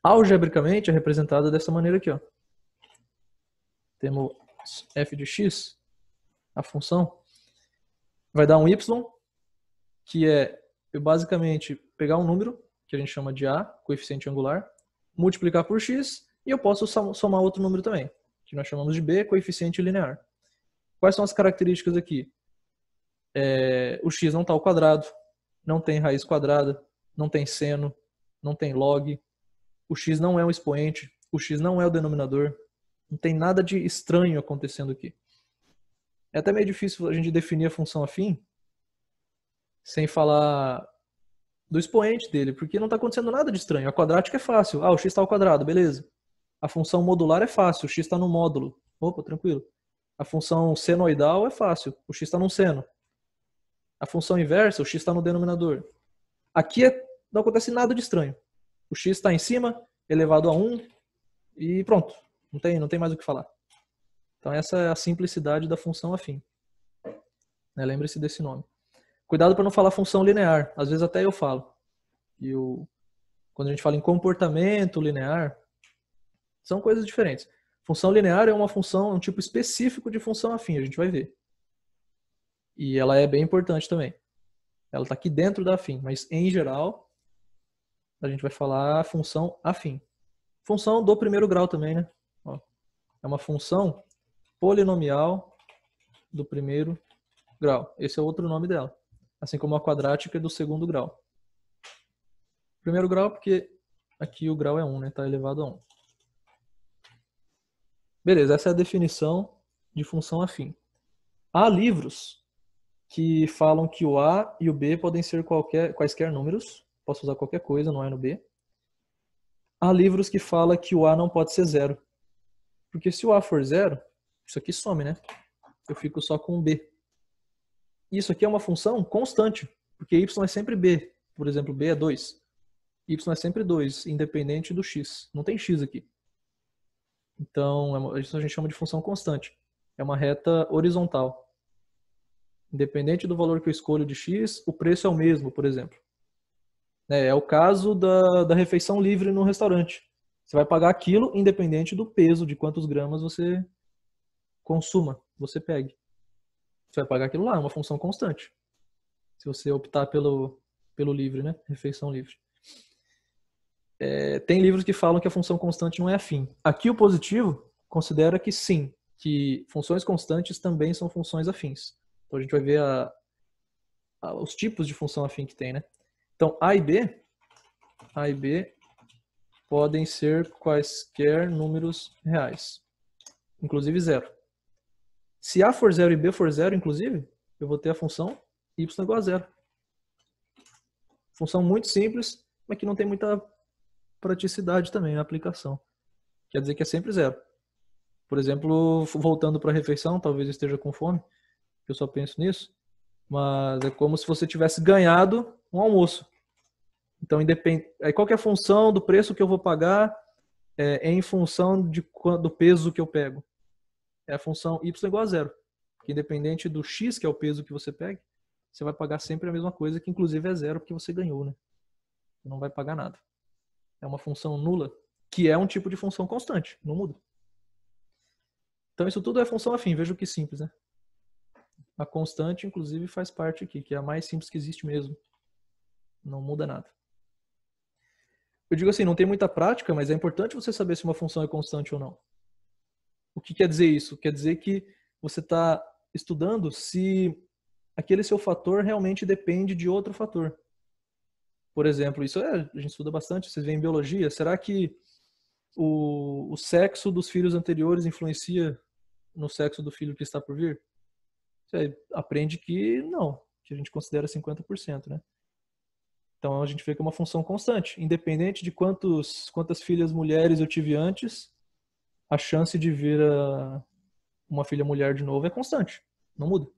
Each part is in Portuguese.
algebricamente é representada dessa maneira aqui, ó. Temos f de x, a função, vai dar um y, que é eu basicamente pegar um número, que a gente chama de a, coeficiente angular, multiplicar por x, e eu posso somar outro número também, que nós chamamos de b, coeficiente linear. Quais são as características aqui? O x não está ao quadrado, não tem raiz quadrada, não tem seno, não tem log, o x não é um expoente, o x não é o denominador, não tem nada de estranho acontecendo aqui. É até meio difícil a gente definir a função afim sem falar do expoente dele, porque não está acontecendo nada de estranho. A quadrática é fácil. O x está ao quadrado, beleza. A função modular é fácil, o x está no módulo. Opa, tranquilo. A função senoidal é fácil, o x está no seno. A função inversa, o x está no denominador. Aqui não acontece nada de estranho. O x está em cima, elevado a 1, e pronto. Não tem mais o que falar. Então essa é a simplicidade da função afim. Lembre-se desse nome. Cuidado para não falar função linear. Às vezes até eu falo. Quando a gente fala em comportamento linear, são coisas diferentes. Função linear é uma função, um tipo específico de função afim, a gente vai ver. E ela é bem importante também. Ela está aqui dentro da afim, mas em geral a gente vai falar função afim. Função do primeiro grau também, né? Ó, é uma função polinomial do primeiro grau. Esse é outro nome dela. Assim como a quadrática é do segundo grau. Primeiro grau porque aqui o grau é 1, né? Está elevado a 1. Beleza, essa é a definição de função afim. Há livros que falam que o a e o b podem ser quaisquer números. Posso usar qualquer coisa no a e no b. Há livros que falam que o a não pode ser zero. Porque se o a for zero, isso aqui some, né? Eu fico só com o b. Isso aqui é uma função constante, porque y é sempre b. Por exemplo, b é 2. Y é sempre 2, independente do x. Não tem x aqui. Então, isso a gente chama de função constante. É uma reta horizontal. Independente do valor que eu escolho de x, o preço é o mesmo, por exemplo. É o caso da refeição livre no restaurante. Você vai pagar aquilo independente do peso, de quantos gramas você consuma, você pegue. Você vai pagar aquilo lá, é uma função constante. Se você optar pelo livre, né? Refeição livre. Tem livros que falam que a função constante não é afim. Aqui o positivo considera que sim, que funções constantes também são funções afins. Então a gente vai ver os tipos de função afim que tem, né? Então A e B podem ser quaisquer números reais, inclusive zero. Se A for zero e B for zero, inclusive, eu vou ter a função y igual a zero. Função muito simples, mas que não tem muita praticidade também na aplicação. Quer dizer que é sempre zero. Por exemplo, voltando para a refeição, talvez eu esteja com fome, eu só penso nisso, mas é como se você tivesse ganhado um almoço. Então, qual que é a função do preço que eu vou pagar em função do peso que eu pego? É a função y igual a zero. Porque independente do x, que é o peso que você pega, você vai pagar sempre a mesma coisa, que inclusive é zero, porque você ganhou, né? Você não vai pagar nada. É uma função nula, que é um tipo de função constante, não muda. Então isso tudo é função afim, veja que simples, né? A constante, inclusive, faz parte aqui, que é a mais simples que existe mesmo. Não muda nada. Eu digo assim, não tem muita prática, mas é importante você saber se uma função é constante ou não. O que quer dizer isso? Quer dizer que você está estudando se aquele seu fator realmente depende de outro fator. Por exemplo, isso a gente estuda bastante, vocês veem em biologia. Será que o sexo dos filhos anteriores influencia no sexo do filho que está por vir? Você aprende que não, que a gente considera 50%, né? Então a gente vê que é uma função constante. Independente de quantas filhas mulheres eu tive antes, a chance de vir uma filha mulher de novo é constante, não muda.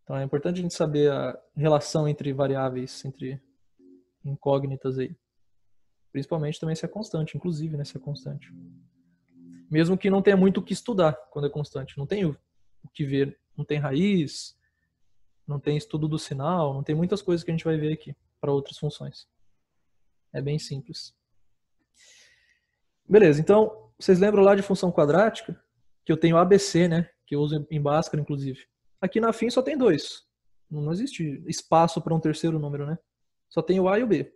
Então é importante a gente saber a relação entre variáveis, entre incógnitas aí. Principalmente também se é constante, inclusive, né, se é constante. Mesmo que não tenha muito o que estudar quando é constante. Não tem o que ver, não tem raiz, não tem estudo do sinal, não tem muitas coisas que a gente vai ver aqui para outras funções. É bem simples. Beleza, então, vocês lembram lá de função quadrática? Que eu tenho ABC, né? Que eu uso em Bhaskara, inclusive. Aqui na FIM só tem dois. Não existe espaço para um terceiro número, né? Só tem o A e o B.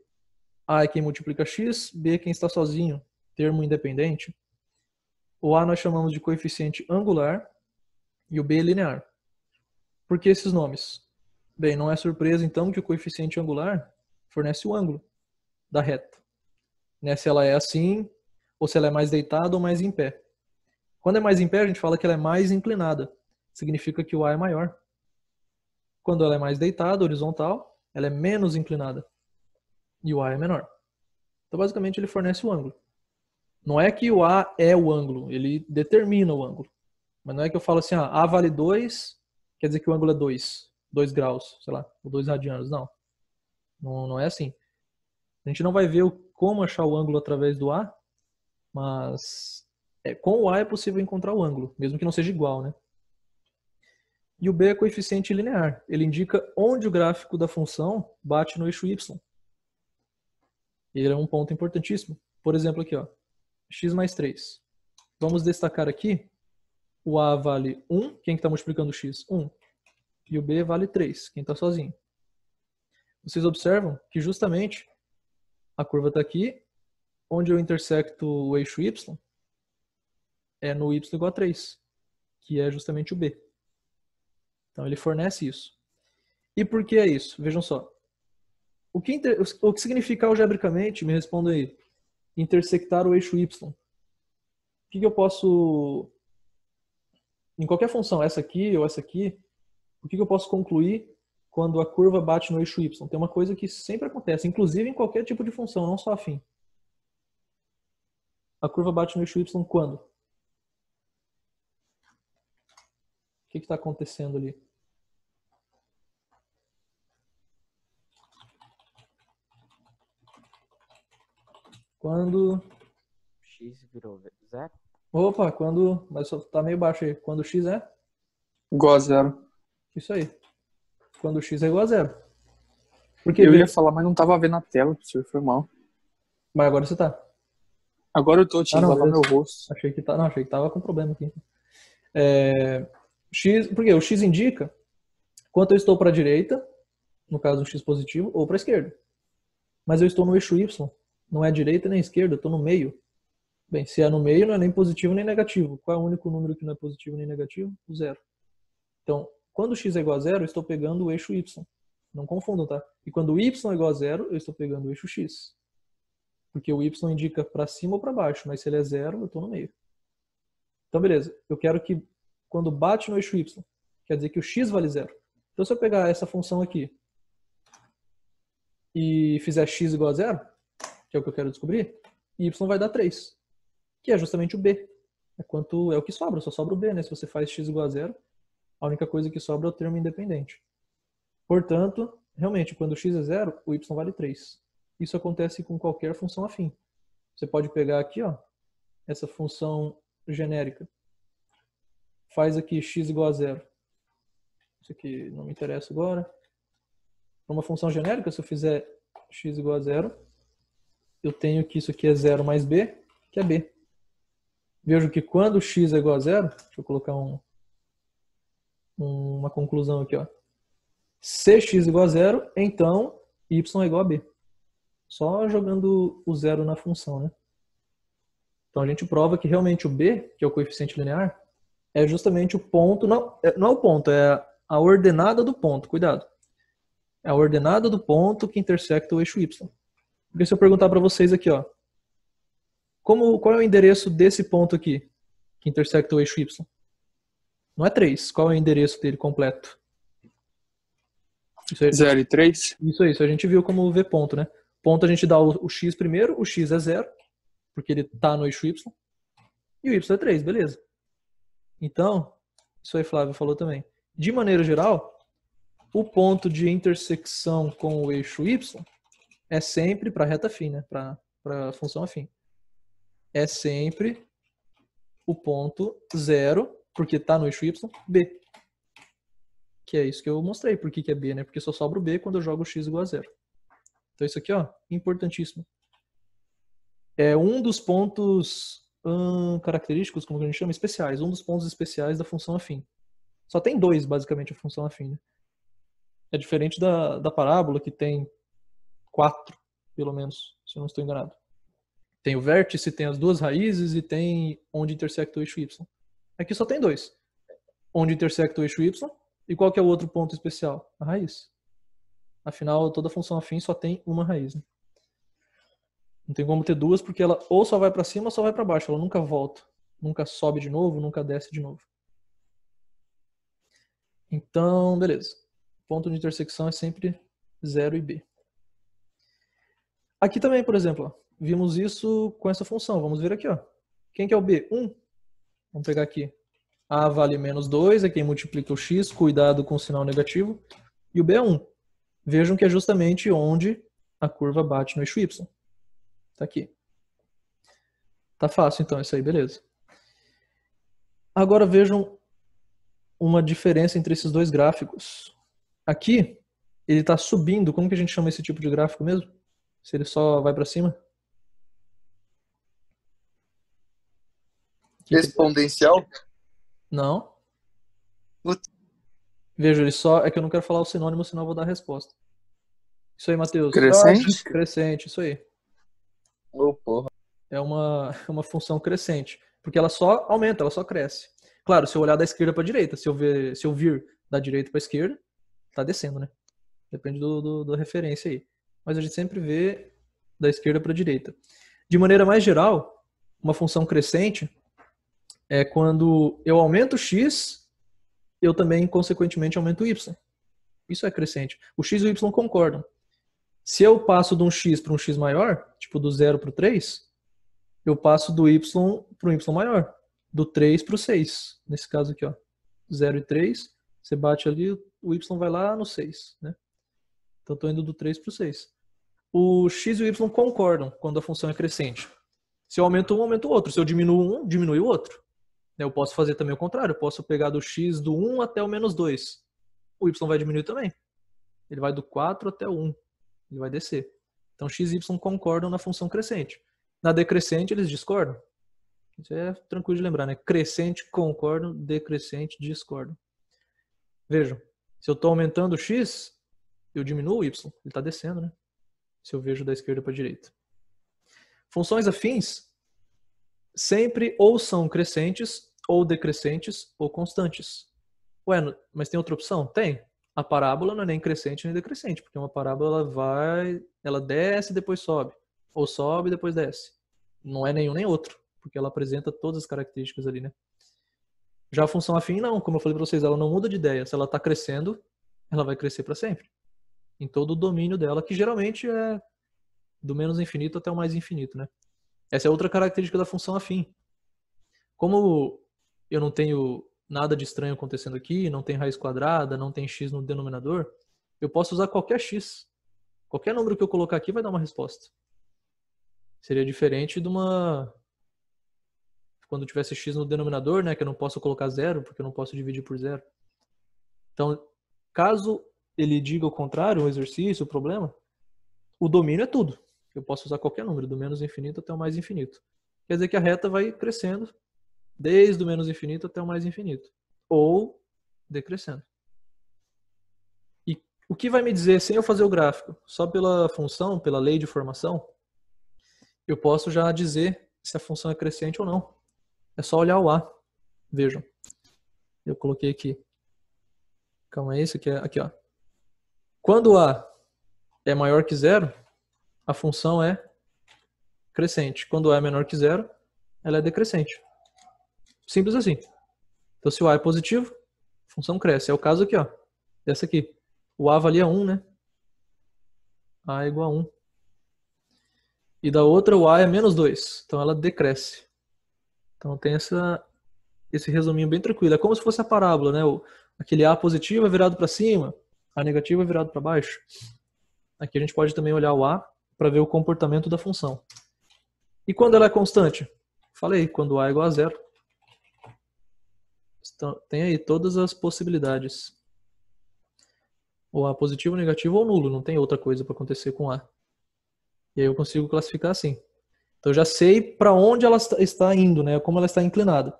A é quem multiplica X, B é quem está sozinho, termo independente. O A nós chamamos de coeficiente angular e o B linear. Por que esses nomes? Bem, não é surpresa então que o coeficiente angular fornece o ângulo da reta, né? Se ela é assim, ou se ela é mais deitada ou mais em pé. Quando é mais em pé, a gente fala que ela é mais inclinada. Significa que o A é maior. Quando ela é mais deitada, horizontal, ela é menos inclinada. E o A é menor. Então, basicamente, ele fornece o ângulo. Não é que o A é o ângulo, ele determina o ângulo. Mas não é que eu falo assim, A vale 2, quer dizer que o ângulo é 2 graus, sei lá, ou 2 radianos. Não. Não é assim. A gente não vai ver como achar o ângulo através do A, mas com o A é possível encontrar o ângulo, mesmo que não seja igual, né? E o B é coeficiente linear. Ele indica onde o gráfico da função bate no eixo y. Ele é um ponto importantíssimo. Por exemplo, aqui, ó, x mais 3. Vamos destacar aqui, o A vale 1, quem está multiplicando o x? 1. E o B vale 3, quem está sozinho. Vocês observam que justamente a curva está aqui, onde eu intersecto o eixo y, é no y igual a 3, que é justamente o B. Então ele fornece isso. E por que é isso? Vejam só. O que significa algebricamente, me respondam aí, intersectar o eixo y? O que eu posso, em qualquer função, essa aqui ou essa aqui, o que eu posso concluir quando a curva bate no eixo y? Tem uma coisa que sempre acontece, inclusive em qualquer tipo de função, não só afim. A curva bate no eixo y quando? O que está acontecendo ali? Quando... X virou 0? Opa, quando... Mas tá meio baixo aí. Quando x é? Igual a 0. Isso aí. Quando x é igual a 0. Porque, Eu ia falar, mas não tava vendo a tela, professor, foi mal. Mas agora você tá. Agora eu tinha que lavar meu rosto. Achei que tava com problema aqui. X, porque o x indica quanto eu estou para a direita, no caso o x positivo, ou para a esquerda. Mas eu estou no eixo y, não é direita nem esquerda, eu estou no meio. Bem, se é no meio, não é nem positivo nem negativo. Qual é o único número que não é positivo nem negativo? O 0. Então, quando x é igual a 0, eu estou pegando o eixo y. Não confundam, tá? E quando y é igual a 0, eu estou pegando o eixo x. Porque o y indica para cima ou para baixo, mas se ele é 0, eu estou no meio. Então, beleza. Eu quero que quando bate no eixo y, quer dizer que o x vale 0. Então, se eu pegar essa função aqui e fizer x igual a 0, que é o que eu quero descobrir, y vai dar 3, que é justamente o b. É o que sobra, só sobra o b, né? Se você faz x igual a 0, a única coisa que sobra é o termo independente. Portanto, realmente, quando x é 0, o y vale 3. Isso acontece com qualquer função afim. Você pode pegar aqui, ó, essa função genérica. Faz aqui x igual a 0. Isso aqui não me interessa agora. Para uma função genérica, se eu fizer x igual a 0, eu tenho que isso aqui é 0 mais b, que é b. Vejo que quando x é igual a 0, deixa eu colocar uma conclusão aqui, ó. Se x igual a 0, então y é igual a b. Só jogando o 0 na função, né? Então a gente prova que realmente o b, que é o coeficiente linear, é justamente o ponto, não é o ponto, é a ordenada do ponto, cuidado. É a ordenada do ponto que intersecta o eixo y. Porque se eu perguntar para vocês aqui, ó, qual é o endereço desse ponto aqui, que intersecta o eixo y? Não é 3. Qual é o endereço dele completo? 0 e 3? Isso a gente viu como v ponto, né? Ponto a gente dá o x primeiro, o x é 0, porque ele está no eixo y, e o y é 3, beleza. Então, isso aí Flávio falou também. De maneira geral, o ponto de intersecção com o eixo y é sempre, para a reta afim, né? Para a função afim, é sempre o ponto 0, porque está no eixo y, b. Que é isso que eu mostrei. Por que é b, né? Porque só sobra o b quando eu jogo o x igual a 0. Então isso aqui, ó, importantíssimo. É um dos pontos característicos, como a gente chama, especiais. Um dos pontos especiais da função afim. Só tem dois, basicamente, a função afim. Né? É diferente da parábola, que tem 4, pelo menos, se eu não estou enganado. Tem o vértice, tem as duas raízes e tem onde intersecta o eixo y. Aqui só tem 2. Onde intersecta o eixo y e qual que é o outro ponto especial? A raiz. Afinal, toda função afim só tem uma raiz. Né? Não tem como ter duas, porque ela ou só vai para cima ou só vai para baixo. Ela nunca volta. Nunca sobe de novo, nunca desce de novo. Então, beleza. Ponto de intersecção é sempre 0 e b. Aqui também, por exemplo, ó, vimos isso com essa função. Vamos ver aqui. Ó. Quem que é o b? 1. Vamos pegar aqui. A vale menos 2, é quem multiplica o x, cuidado com o sinal negativo. E o b é 1. Vejam que é justamente onde a curva bate no eixo y. Tá aqui. Tá fácil então isso aí, beleza. Agora vejam uma diferença entre esses dois gráficos. Aqui, ele está subindo. Como que a gente chama esse tipo de gráfico mesmo? Se ele só vai para cima? Exponencial? Não. Putz. Veja, ele só... É que eu não quero falar o sinônimo, senão eu vou dar a resposta. Isso aí, Matheus. Crescente? Crescente, isso aí. Ô, porra. É uma função crescente. Porque ela só aumenta, ela só cresce. Claro, se eu olhar da esquerda para a direita, se eu vir da direita para a esquerda, tá descendo, né? Depende da referência aí. Mas a gente sempre vê da esquerda para a direita. De maneira mais geral, uma função crescente é quando eu aumento x, eu também, consequentemente, aumento o y. Isso é crescente. O x e o y concordam. Se eu passo de um x para um x maior, tipo do 0 para o 3, eu passo do y para um y maior. Do 3 para o 6. Nesse caso aqui, ó. 0 e 3, você bate ali, o y vai lá no 6. Né? Então, estou indo do 3 para o 6. O x e o y concordam quando a função é crescente. Se eu aumento um, aumento o outro. Se eu diminuo um, diminui o outro. Eu posso fazer também o contrário. Eu posso pegar do x do 1 até o menos 2. O y vai diminuir também. Ele vai do 4 até o 1. Ele vai descer. Então, x e y concordam na função crescente. Na decrescente, eles discordam. Isso é tranquilo de lembrar, né? Crescente, concordam. Decrescente, discordam. Vejam. Se eu estou aumentando o x, eu diminuo o y. Ele está descendo, né? Se eu vejo da esquerda para a direita. Funções afins sempre ou são crescentes, ou decrescentes, ou constantes. Ué, mas tem outra opção? Tem. A parábola não é nem crescente nem decrescente, porque uma parábola ela desce e depois sobe. Ou sobe e depois desce. Não é nenhum nem outro, porque ela apresenta todas as características ali, né? Já a função afim não, como eu falei para vocês, ela não muda de ideia. Se ela está crescendo, ela vai crescer para sempre. Em todo o domínio dela, que geralmente é do menos infinito até o mais infinito, né? Essa é outra característica da função afim. Como eu não tenho nada de estranho acontecendo aqui, não tem raiz quadrada, não tem x no denominador, eu posso usar qualquer x. Qualquer número que eu colocar aqui vai dar uma resposta. Seria diferente de uma... Quando tivesse x no denominador, né, que eu não posso colocar 0, porque eu não posso dividir por 0. Então, caso ele diga o contrário, o exercício, o problema, o domínio é tudo. Eu posso usar qualquer número, do menos infinito até o mais infinito. Quer dizer que a reta vai crescendo desde o menos infinito até o mais infinito. Ou decrescendo. E o que vai me dizer, sem eu fazer o gráfico, só pela função, pela lei de formação, eu posso já dizer se a função é crescente ou não. É só olhar o A. Vejam. Eu coloquei aqui. Calma aí, isso aqui é... Aqui, ó. Quando o A é maior que 0, a função é crescente. Quando o A é menor que 0, ela é decrescente. Simples assim. Então, se o A é positivo, a função cresce. É o caso aqui, ó. Dessa aqui. O A valia 1, né? A é igual a 1. E da outra, o A é menos 2. Então, ela decresce. Então, tem esse resuminho bem tranquilo. É como se fosse a parábola, né? Aquele A positivo é virado para cima, A negativo é virado para baixo. Aqui a gente pode também olhar o A para ver o comportamento da função. E quando ela é constante? Falei, quando A é igual a 0. Então, tem aí todas as possibilidades. Ou A positivo, negativo ou nulo. Não tem outra coisa para acontecer com A. E aí eu consigo classificar assim. Então eu já sei para onde ela está indo, né? Como ela está inclinada.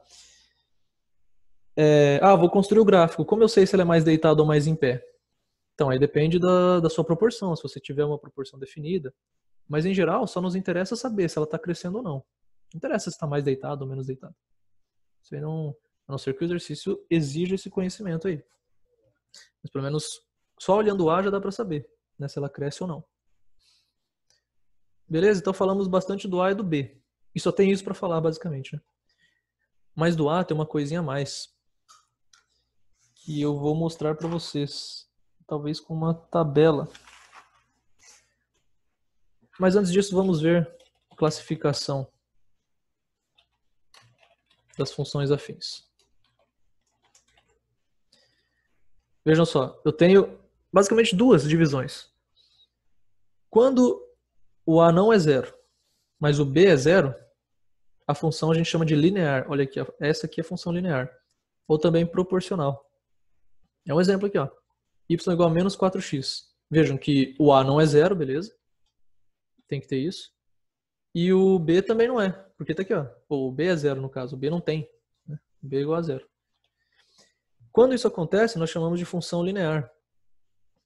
Vou construir o gráfico. Como eu sei se ela é mais deitada ou mais em pé? Então, aí depende da sua proporção, se você tiver uma proporção definida. Mas, em geral, só nos interessa saber se ela está crescendo ou não. Não interessa se está mais deitado ou menos deitado. Isso aí não, a não ser que o exercício exija esse conhecimento aí. Mas, pelo menos, só olhando o A já dá para saber, né, se ela cresce ou não. Beleza? Então, falamos bastante do A e do B. E só tem isso para falar, basicamente, né? Mas do A tem uma coisinha a mais que eu vou mostrar para vocês. Talvez com uma tabela. Mas antes disso, vamos ver a classificação das funções afins. Vejam só, eu tenho basicamente duas divisões. Quando o A não é zero, mas o B é zero, a função a gente chama de linear. Olha aqui, essa aqui é a função linear. Ou também proporcional. É um exemplo aqui, ó. Y igual a menos 4x. Vejam que o A não é zero, beleza? Tem que ter isso. E o B também não é, porque tá aqui, ó. O B é zero no caso, o B não tem. Né? O B é igual a zero. Quando isso acontece, nós chamamos de função linear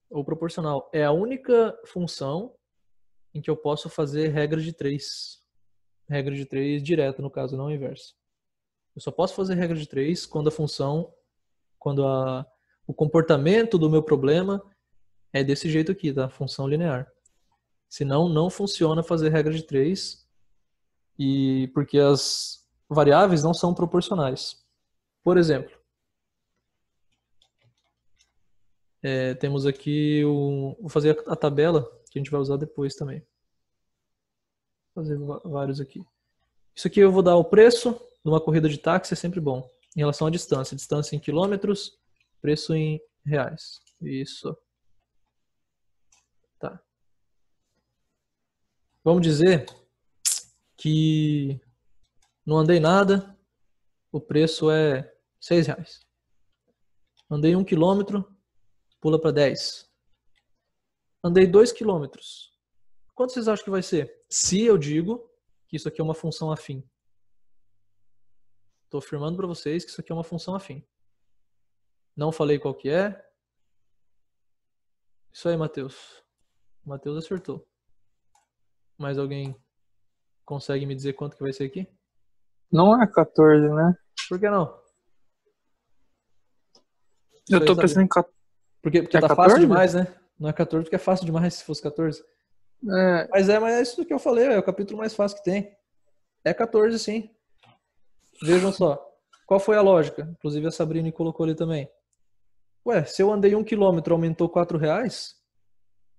ou proporcional. É a única função em que eu posso fazer regra de 3. Regra de 3 direta, no caso, não inversa. Eu só posso fazer regra de 3 quando a função, o comportamento do meu problema é desse jeito aqui, da função linear. Senão, não funciona fazer regra de 3, porque as variáveis não são proporcionais. Por exemplo, temos aqui, vou fazer a tabela, que a gente vai usar depois também. Vou fazer vários aqui. Isso aqui eu vou dar o preço de uma corrida de táxi, é sempre bom. Em relação à distância. Distância em quilômetros, preço em reais. Isso. Tá. Vamos dizer que não andei nada, o preço é R$6. Andei 1 quilômetro, pula para 10. Andei 2 quilômetros. Quanto vocês acham que vai ser? Se eu digo que isso aqui é uma função afim. Estou afirmando para vocês que isso aqui é uma função afim. Não falei qual que é. Isso aí, Matheus. O Matheus acertou. Mais alguém consegue me dizer quanto que vai ser aqui? Não é 14, né? Por que não? Eu tô pensando em 14. Porque tá 14? fácil demais, né? Não é 14 porque é fácil demais se fosse 14. Mas é isso que eu falei, é o capítulo mais fácil que tem. É 14, sim. Vejam só. Qual foi a lógica? Inclusive a Sabrina colocou ali também. Ué, se eu andei 1 quilômetro, aumentou R$4,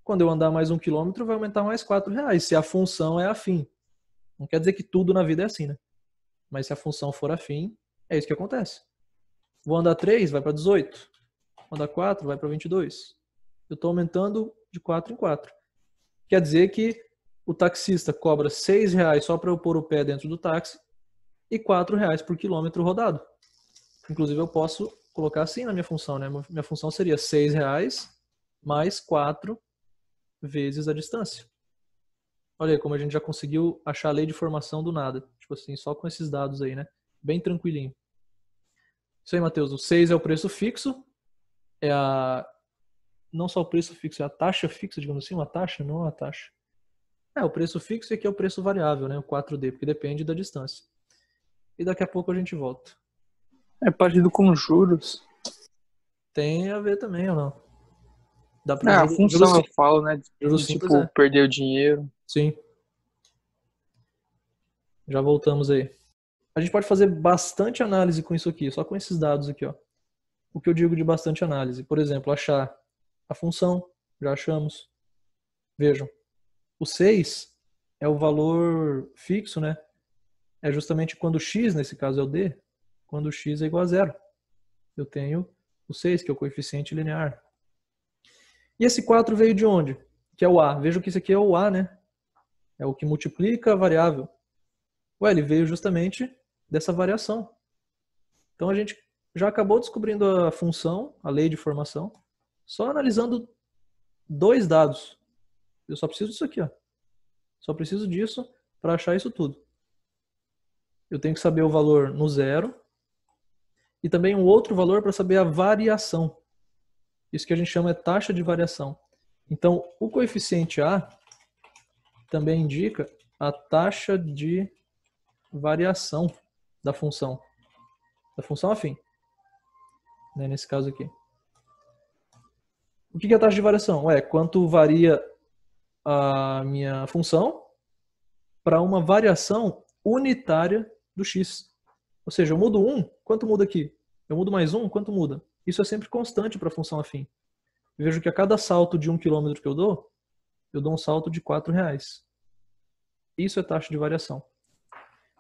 quando eu andar mais 1 quilômetro, vai aumentar mais R$4, se a função é afim. Não quer dizer que tudo na vida é assim, né? Mas se a função for afim, é isso que acontece. Vou andar 3, vai para 18. Vou andar 4, vai para 22. Eu estou aumentando de 4 em 4. Quer dizer que o taxista cobra R$6 só para eu pôr o pé dentro do táxi e R$4 por quilômetro rodado. Inclusive eu posso colocar assim na minha função, né? Minha função seria R$6 mais 4 vezes a distância. Olha aí como a gente já conseguiu achar a lei de formação do nada. Tipo assim, só com esses dados aí, né? Bem tranquilinho. Isso aí, Matheus. O 6 é o preço fixo. Não só o preço fixo, é a taxa fixa, digamos assim. Uma taxa, não uma taxa. O preço fixo e aqui é o preço variável, né? O 4D, porque depende da distância. E daqui a pouco a gente volta. É partido com juros. Tem a ver também, ou não? Dá A função eu falo, né? Juros Tipo, simples, perder o dinheiro. Sim. Já voltamos aí. A gente pode fazer bastante análise com isso aqui, só com esses dados aqui, ó. O que eu digo de bastante análise. Por exemplo, achar a função, já achamos. Vejam, o 6 é o valor fixo, né? É justamente quando o x, nesse caso é o d, quando o x é igual a 0. Eu tenho o 6, que é o coeficiente linear. E esse 4 veio de onde? Que é o a. Vejam que isso aqui é o a, né? É o que multiplica a variável. Ué, ele veio justamente dessa variação. Então a gente já acabou descobrindo a função, a lei de formação, só analisando 2 dados. Eu só preciso disso aqui, ó. Só preciso disso para achar isso tudo. Eu tenho que saber o valor no zero e também um outro valor para saber a variação. Isso que a gente chama de taxa de variação. Então, o coeficiente A também indica a taxa de variação da função afim, né, nesse caso aqui. O que é a taxa de variação? Quanto varia a minha função para uma variação unitária do x. Ou seja, eu mudo 1, quanto muda aqui? Eu mudo mais 1, quanto muda? Isso é sempre constante para a função afim. Eu vejo que a cada salto de 1 km que eu dou um salto de R$4. Isso é taxa de variação.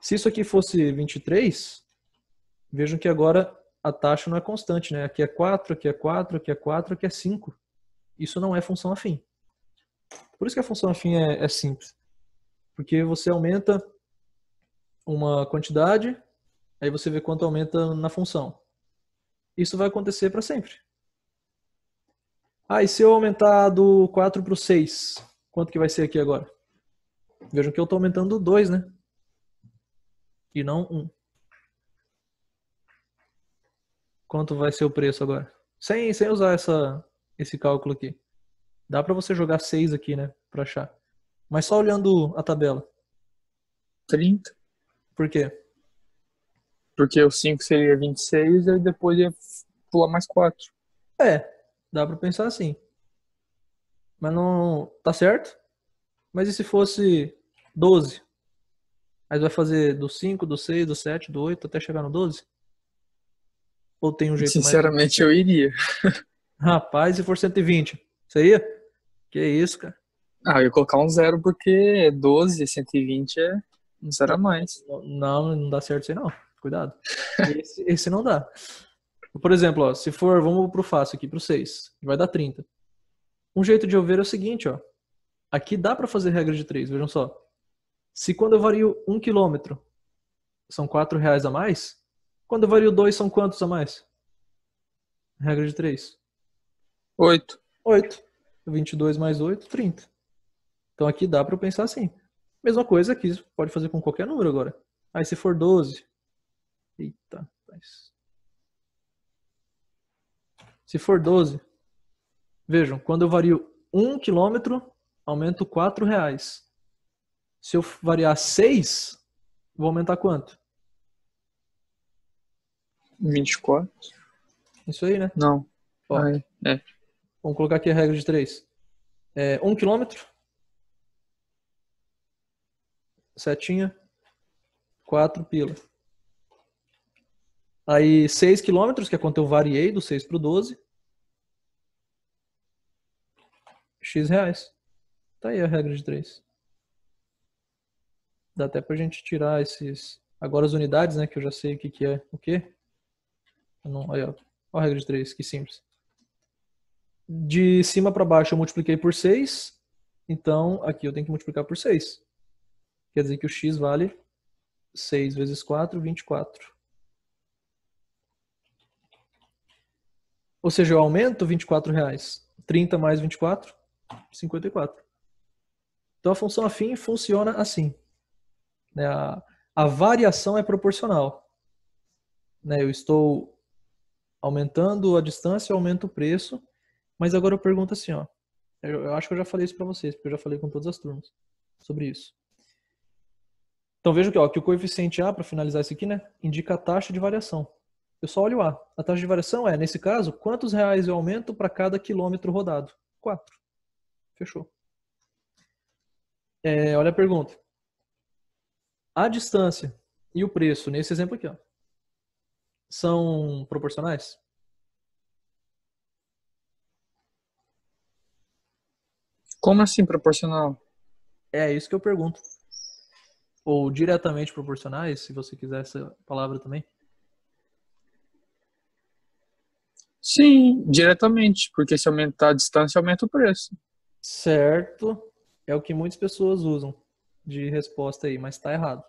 Se isso aqui fosse 23, vejam que agora a taxa não é constante, né? Aqui é 4, aqui é 4, aqui é 4, aqui é 5. Isso não é função afim. Por isso que a função afim é simples. Porque você aumenta uma quantidade, aí você vê quanto aumenta na função. Isso vai acontecer para sempre. E se eu aumentar do 4 para o 6, quanto que vai ser aqui agora? Vejam que eu estou aumentando 2, né? E não 1. Quanto vai ser o preço agora? Sem usar esse cálculo aqui. Dá para você jogar 6 aqui, né? Para achar. Mas só olhando a tabela. 30. Por quê? Porque o 5 seria 26 e depois ia pular mais 4. Dá para pensar assim. Mas não... Tá certo? Mas e se fosse 12? Aí vai fazer do 5, do 6, do 7, do 8 até chegar no 12? Ou tem um jeito mais... Sinceramente, eu iria. Rapaz, se for 120, seria? Que isso, cara? Eu ia colocar um 0 porque 12, 120 é um 0 a mais. Não dá certo isso aí não. Cuidado. Esse não dá. Por exemplo, ó, se for, vamos pro fácil aqui, pro 6, vai dar 30. Um jeito de eu ver é o seguinte, ó. Aqui dá para fazer regra de 3, vejam só. Se quando eu vario 1 km são R$4 a mais, quando eu vario 2 são quantos a mais? Regra de 3. 8. 8. 22 mais 8, 30. Então aqui dá para eu pensar assim. Mesma coisa aqui, pode fazer com qualquer número agora. Aí se for 12. Eita, mas... Se for 12, vejam, quando eu vario 1 km, aumento R$4. Se eu variar 6, vou aumentar quanto? 24. Isso aí, né? Não. Ó, É. vamos colocar aqui a regra de 3. 1 km. Setinha. 4 pila. Aí 6 km, que é quanto eu variei do 6 para o 12. X reais. Tá aí a regra de 3. Dá até pra gente tirar esses... Agora as unidades, né? Que eu já sei o que é o quê. Não... Aí, ó. Ó a regra de 3, que simples. De cima para baixo eu multipliquei por 6. Então aqui eu tenho que multiplicar por 6. Quer dizer que o x vale 6 vezes 4, 24. Ou seja, eu aumento R$24. 30 mais 24, 54. Então a função afim funciona assim. Né? A variação é proporcional. Né? Eu estou aumentando a distância, eu aumento o preço. Mas agora eu pergunto assim, ó. Eu acho que eu já falei isso para vocês, porque eu já falei com todas as turmas sobre isso. Então veja que o coeficiente A, para finalizar isso aqui, né, indica a taxa de variação. Eu só olho A. A taxa de variação é, nesse caso, quantos reais eu aumento para cada quilômetro rodado? 4. Fechou. Olha a pergunta. A distância e o preço, nesse exemplo aqui, ó, são proporcionais? Como assim proporcional? É isso que eu pergunto. Ou diretamente proporcionais, se você quiser essa palavra também. Sim, diretamente, porque se aumentar a distância, aumenta o preço. Certo. É o que muitas pessoas usam de resposta aí, mas está errado.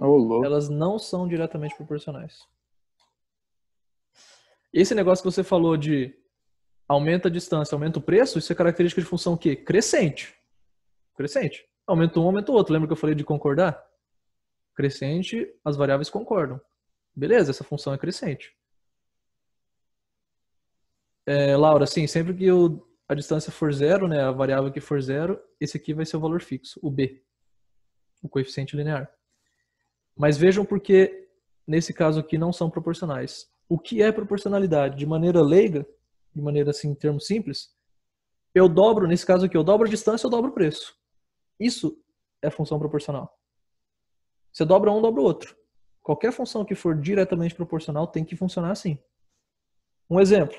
Ô, louco. Elas não são diretamente proporcionais. Esse negócio que você falou de aumenta a distância, aumenta o preço, isso é característica de função o quê? Crescente. Crescente. Aumenta um, aumenta o outro. Lembra que eu falei de concordar? Crescente, as variáveis concordam. Beleza, essa função é crescente. Laura, sim, sempre que a distância for zero, né, a variável que for zero, esse aqui vai ser o valor fixo, o b, o coeficiente linear. Mas vejam porque nesse caso aqui não são proporcionais. O que é proporcionalidade? De maneira leiga, de maneira assim, em termos simples, eu dobro, nesse caso aqui, eu dobro a distância, eu dobro o preço. Isso é função proporcional. Você dobra um, dobra o outro. Qualquer função que for diretamente proporcional tem que funcionar assim. Um exemplo.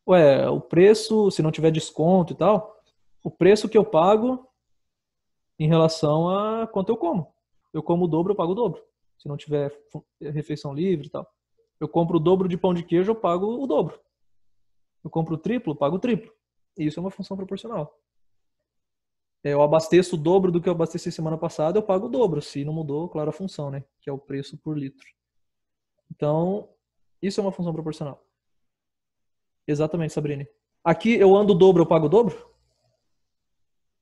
O preço, se não tiver desconto e tal, o preço que eu pago em relação a quanto eu como. Eu como o dobro, eu pago o dobro. Se não tiver refeição livre e tal. Eu compro o dobro de pão de queijo, eu pago o dobro. Eu compro o triplo, eu pago o triplo. E isso é uma função proporcional. Eu abasteço o dobro do que eu abasteci semana passada, eu pago o dobro. Se não mudou, claro, a função, né? Que é o preço por litro. Então, isso é uma função proporcional. Exatamente, Sabrine. Aqui eu ando o dobro, eu pago o dobro?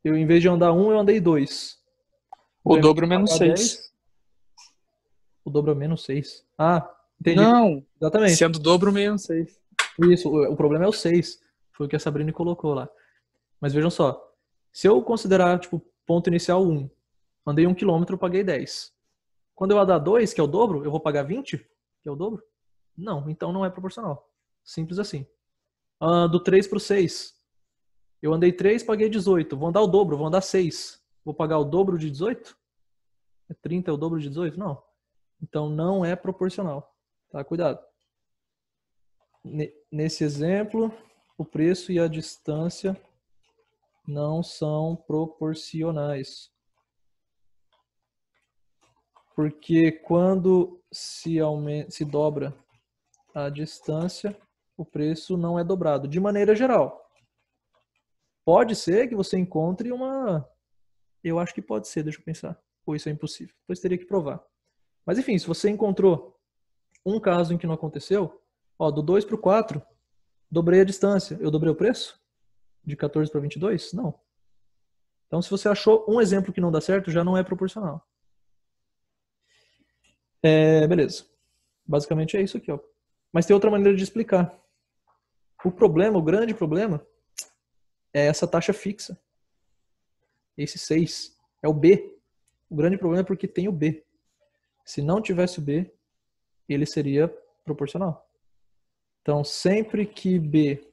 Eu, em vez de andar 1, eu andei 2. O Então, em vez dobro de menos pagar 6. 10, o dobro é menos 6. Ah, entendi. Não, Exatamente. sendo o dobro menos 6. Isso, o problema é o 6. Foi o que a Sabrine colocou lá. Mas vejam só. Se eu considerar, tipo, ponto inicial 1, andei 1 km, eu paguei 10. Quando eu andar 2, que é o dobro, eu vou pagar 20, que é o dobro? Não, então não é proporcional. Simples assim. Do 3 para o 6. Eu andei 3, paguei 18. Vou andar o dobro, vou andar 6. Vou pagar o dobro de 18? 30 é o dobro de 18? Não. Então não é proporcional. Tá? Cuidado. Nesse exemplo, o preço e a distância não são proporcionais. Porque quando se dobra a distância, o preço não é dobrado. De maneira geral. Pode ser que você encontre uma... Eu acho que pode ser, deixa eu pensar. Ou isso é impossível. Depois teria que provar. Mas enfim, se você encontrou um caso em que não aconteceu, do 2 para o 4, dobrei a distância. Eu dobrei o preço? De 14 para 22? Não. Então, se você achou um exemplo que não dá certo, já não é proporcional. Beleza. Basicamente é isso aqui. Mas tem outra maneira de explicar. O grande problema, é essa taxa fixa. Esse 6. É o B. O grande problema é porque tem o B. Se não tivesse o B, ele seria proporcional. Então, sempre que B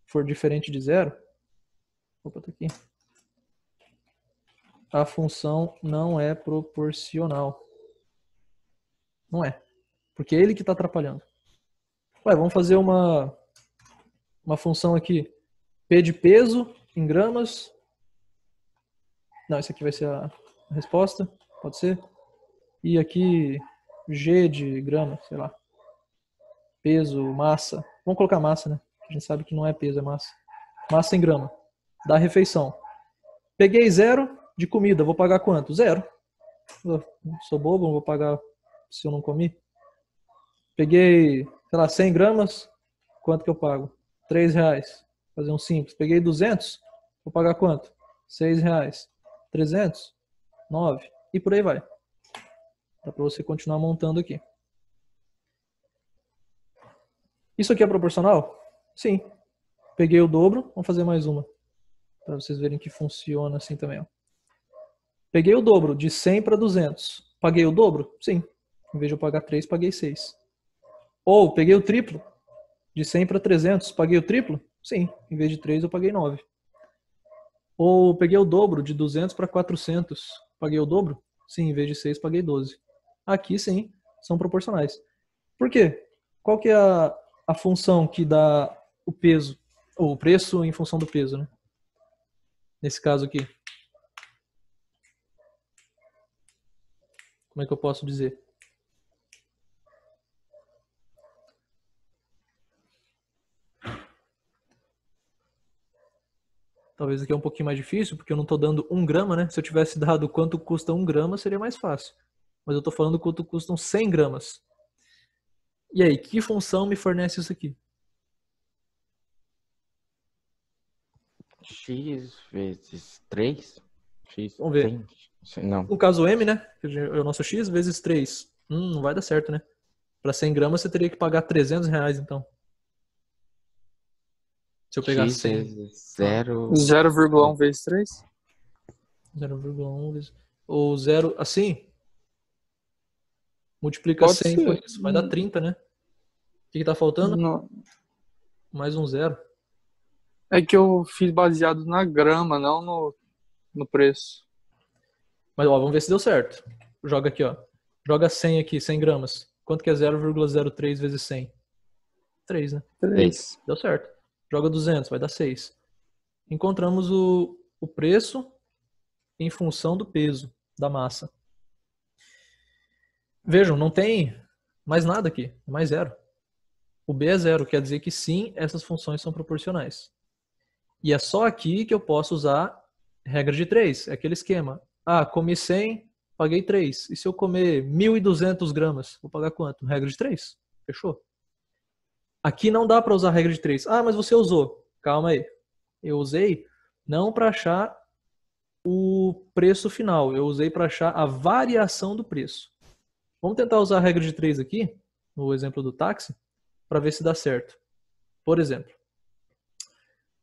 for diferente de zero, opa, tá aqui, a função não é proporcional. Não é. Porque é ele que está atrapalhando. Vamos fazer uma função aqui. P de peso em gramas. Não, esse aqui vai ser a resposta. Pode ser. E aqui G de grama, sei lá. Peso, massa. Vamos colocar massa, né? A gente sabe que não é peso, é massa. Massa em grama. Da refeição. Peguei 0 de comida. Vou pagar quanto? 0. Sou bobo, não vou pagar se eu não comi. Peguei, sei lá, 100 gramas. Quanto que eu pago? 3 reais. Fazer um simples. Peguei 200. Vou pagar quanto? 6 reais. 300? 9. E por aí vai. Dá para você continuar montando aqui. Isso aqui é proporcional? Sim. Peguei o dobro. Vamos fazer mais uma. Para vocês verem que funciona assim também. Peguei o dobro. De 100 para 200. Paguei o dobro? Sim. Em vez de eu pagar 3, paguei 6. Ou peguei o triplo. De 100 para 300. Paguei o triplo? Sim. Em vez de 3, eu paguei 9. Ou peguei o dobro. De 200 para 400. Paguei o dobro? Sim. Em vez de 6, paguei 12. Aqui sim, são proporcionais. Por quê? Qual que é a função que dá o peso, ou o preço em função do peso, né? Nesse caso aqui. Como é que eu posso dizer? Talvez aqui é um pouquinho mais difícil, porque eu não estou dando 1 grama, né? Se eu tivesse dado quanto custa 1 grama, seria mais fácil. Mas eu estou falando quanto custam 100 gramas. E aí, que função me fornece isso aqui? X vezes 3? X Vamos ver. tem? Não. No caso M, né? Que é o nosso X vezes 3. Não vai dar certo, né? Para 100 gramas você teria que pagar R$300, então. Se eu pegar X 100. vezes 0. 0,1 vezes 3? 0,1 vezes... Ou 0, assim? Multiplica Pode 100 por ser. isso. Vai dar 30, né? O que tá faltando? Não. Mais um 0. É que eu fiz baseado na grama, não no preço. Mas, ó, vamos ver se deu certo. Joga aqui, ó. Joga 100 aqui, 100 gramas. Quanto que é 0,03 vezes 100? 3, né? 3. Deu certo. Joga 200, vai dar 6. Encontramos o preço em função do peso da massa. Vejam, não tem mais nada aqui. É mais 0. O B é 0, quer dizer que sim, essas funções são proporcionais. E é só aqui que eu posso usar regra de 3. É aquele esquema. Ah, comi 100, paguei 3. E se eu comer 1.200 gramas, vou pagar quanto? Regra de 3. Fechou? Aqui não dá para usar regra de 3. Ah, mas você usou. Calma aí. Eu usei não para achar o preço final. Eu usei para achar a variação do preço. Vamos tentar usar a regra de 3 aqui, no exemplo do táxi, para ver se dá certo. Por exemplo,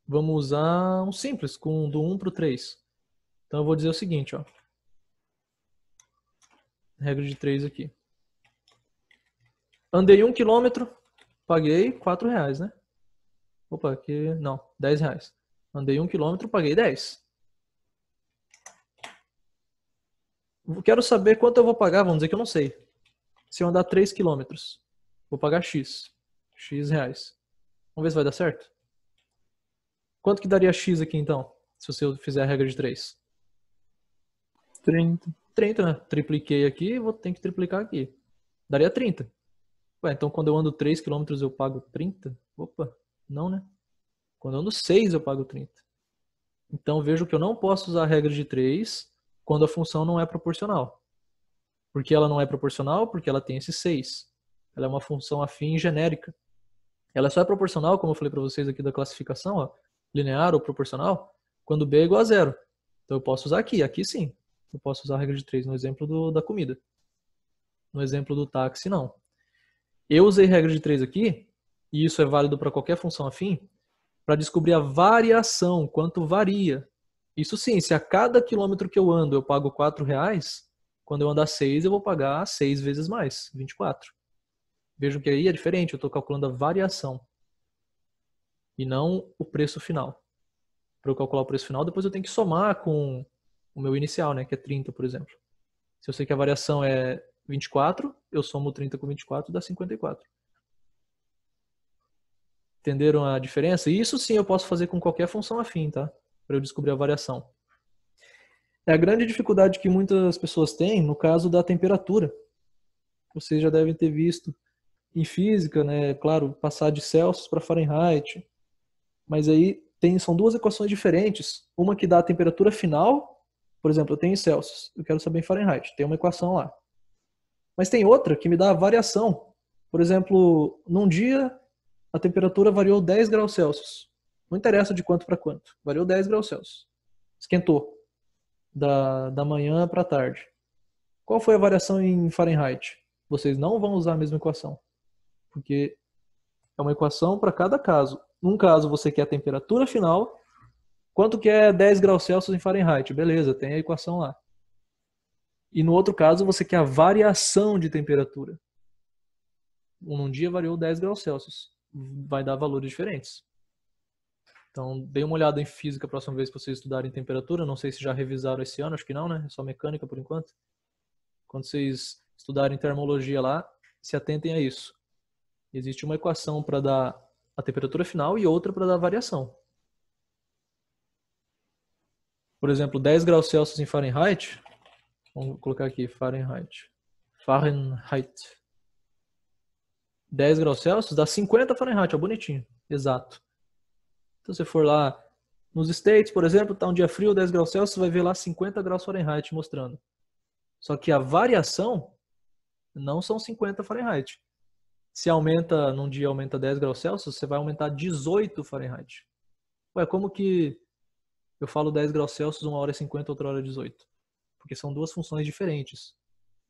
vamos usar um simples, do 1 para o 3. Então eu vou dizer o seguinte, ó. Regra de 3 aqui. Andei 1 km, paguei R$4, né? Opa, aqui não, R$10. Andei 1 km, paguei 10. Quero saber quanto eu vou pagar, vamos dizer que eu não sei. Se eu andar 3 km, vou pagar X reais. Vamos ver se vai dar certo? Quanto que daria X aqui então, se você fizer a regra de 3? 30. 30, né? Tripliquei aqui, vou ter que triplicar aqui. Daria 30. Ué, então quando eu ando 3 km eu pago 30? Opa, não, né? Quando eu ando 6 eu pago 30. Então vejo que eu não posso usar a regra de 3 quando a função não é proporcional. Por que ela não é proporcional? Porque ela tem esse 6. Ela é uma função afim genérica. Ela só é proporcional, como eu falei para vocês aqui da classificação, ó, linear ou proporcional, quando B é igual a 0. Então eu posso usar aqui. Aqui sim. Eu posso usar a regra de 3 no exemplo da comida. No exemplo do táxi, não. Eu usei regra de 3 aqui, e isso é válido para qualquer função afim, para descobrir a variação, quanto varia. Isso sim, se a cada quilômetro que eu ando eu pago R$4, quando eu andar 6 eu vou pagar 6 vezes mais, 24. Vejam que aí é diferente, eu estou calculando a variação e não o preço final. Para eu calcular o preço final, depois eu tenho que somar com o meu inicial, né, que é 30, por exemplo. Se eu sei que a variação é 24, eu somo 30 com 24, dá 54. Entenderam a diferença? E isso sim eu posso fazer com qualquer função afim, tá? Para eu descobrir a variação. É a grande dificuldade que muitas pessoas têm no caso da temperatura. Vocês já devem ter visto em física, né? Claro, passar de Celsius para Fahrenheit. Mas aí são duas equações diferentes. Uma que dá a temperatura final. Por exemplo, eu tenho em Celsius. Eu quero saber em Fahrenheit. Tem uma equação lá. Mas tem outra que me dá a variação. Por exemplo, num dia a temperatura variou 10 graus Celsius. Não interessa de quanto para quanto. Variou 10 graus Celsius. Esquentou. Da manhã para a tarde. Qual foi a variação em Fahrenheit? Vocês não vão usar a mesma equação. Porque é uma equação para cada caso. Num caso você quer a temperatura final. Quanto que é 10 graus Celsius em Fahrenheit? Beleza, tem a equação lá. E no outro caso você quer a variação de temperatura. Num dia variou 10 graus Celsius. Vai dar valores diferentes. Então, dê uma olhada em física a próxima vez que vocês estudarem temperatura. Não sei se já revisaram esse ano, acho que não, né? É só mecânica por enquanto. Quando vocês estudarem termologia lá, se atentem a isso. Existe uma equação para dar a temperatura final e outra para dar a variação. Por exemplo, 10 graus Celsius em Fahrenheit. Vamos colocar aqui, Fahrenheit. 10 graus Celsius dá 50 Fahrenheit, ó, bonitinho. Exato. Então, se você for lá nos States, por exemplo, está um dia frio, 10 graus Celsius, você vai ver lá 50 graus Fahrenheit mostrando. Só que a variação não são 50 Fahrenheit. Se aumenta, num dia aumenta 10 graus Celsius, você vai aumentar 18 Fahrenheit. Ué, como que eu falo 10 graus Celsius, 1 hora é 50, outra hora é 18. Porque são duas funções diferentes.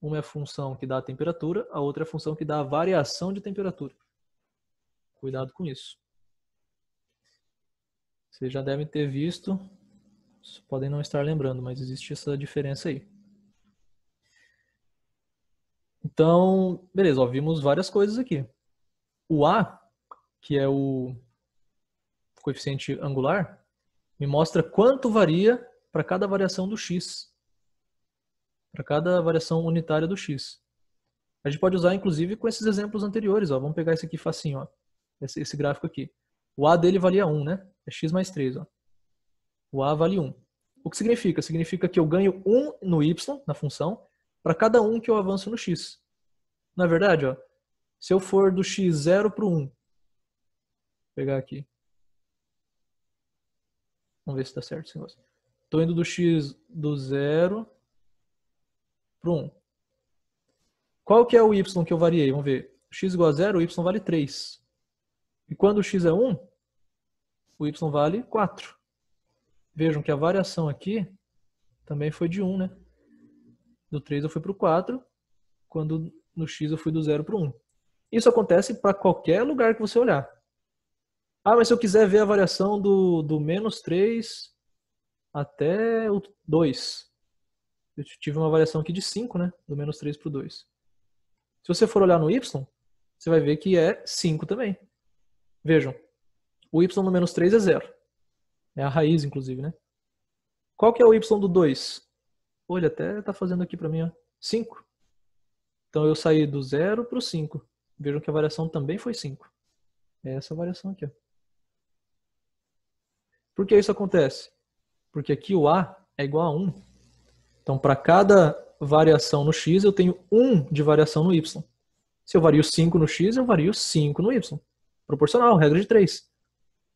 Uma é a função que dá a temperatura, a outra é a função que dá a variação de temperatura. Cuidado com isso. Vocês já devem ter visto, podem não estar lembrando, mas existe essa diferença aí. Então, beleza, ó, vimos várias coisas aqui. O A, que é o coeficiente angular, me mostra quanto varia para cada variação do x. Para cada variação unitária do x. A gente pode usar, inclusive, com esses exemplos anteriores. Ó. Vamos pegar esse aqui facinho, ó. Esse gráfico aqui. O A dele valia 1, né? É x mais 3. Ó. O A vale 1. O que significa? Significa que eu ganho 1 no y, na função, para cada 1 que eu avanço no x. Na verdade, ó, se eu for do x0 para o 1, vou pegar aqui. Vamos ver se dá certo esse negócio. Estou indo do x do 0 para o 1. Qual que é o y que eu variei? Vamos ver. X igual a 0, o y vale 3. E quando o x é 1, o y vale 4. Vejam que a variação aqui também foi de 1, né? Do 3 eu fui para o 4, quando no x eu fui do 0 para o 1. Isso acontece para qualquer lugar que você olhar. Ah, mas se eu quiser ver a variação do menos 3 até o 2. Eu tive uma variação aqui de 5, né? Do menos 3 para o 2. Se você for olhar no y, você vai ver que é 5 também. Vejam, o y no menos 3 é 0. É a raiz, inclusive, né? Qual que é o y do 2? Olha, até tá fazendo aqui para mim, ó. 5. Então eu saí do 0 para o 5. Vejam que a variação também foi 5. É essa variação aqui, ó. Por que isso acontece? Porque aqui o A é igual a 1. Então, para cada variação no x, eu tenho 1 de variação no y. Se eu vario 5 no x, eu vario 5 no y. Proporcional, regra de 3.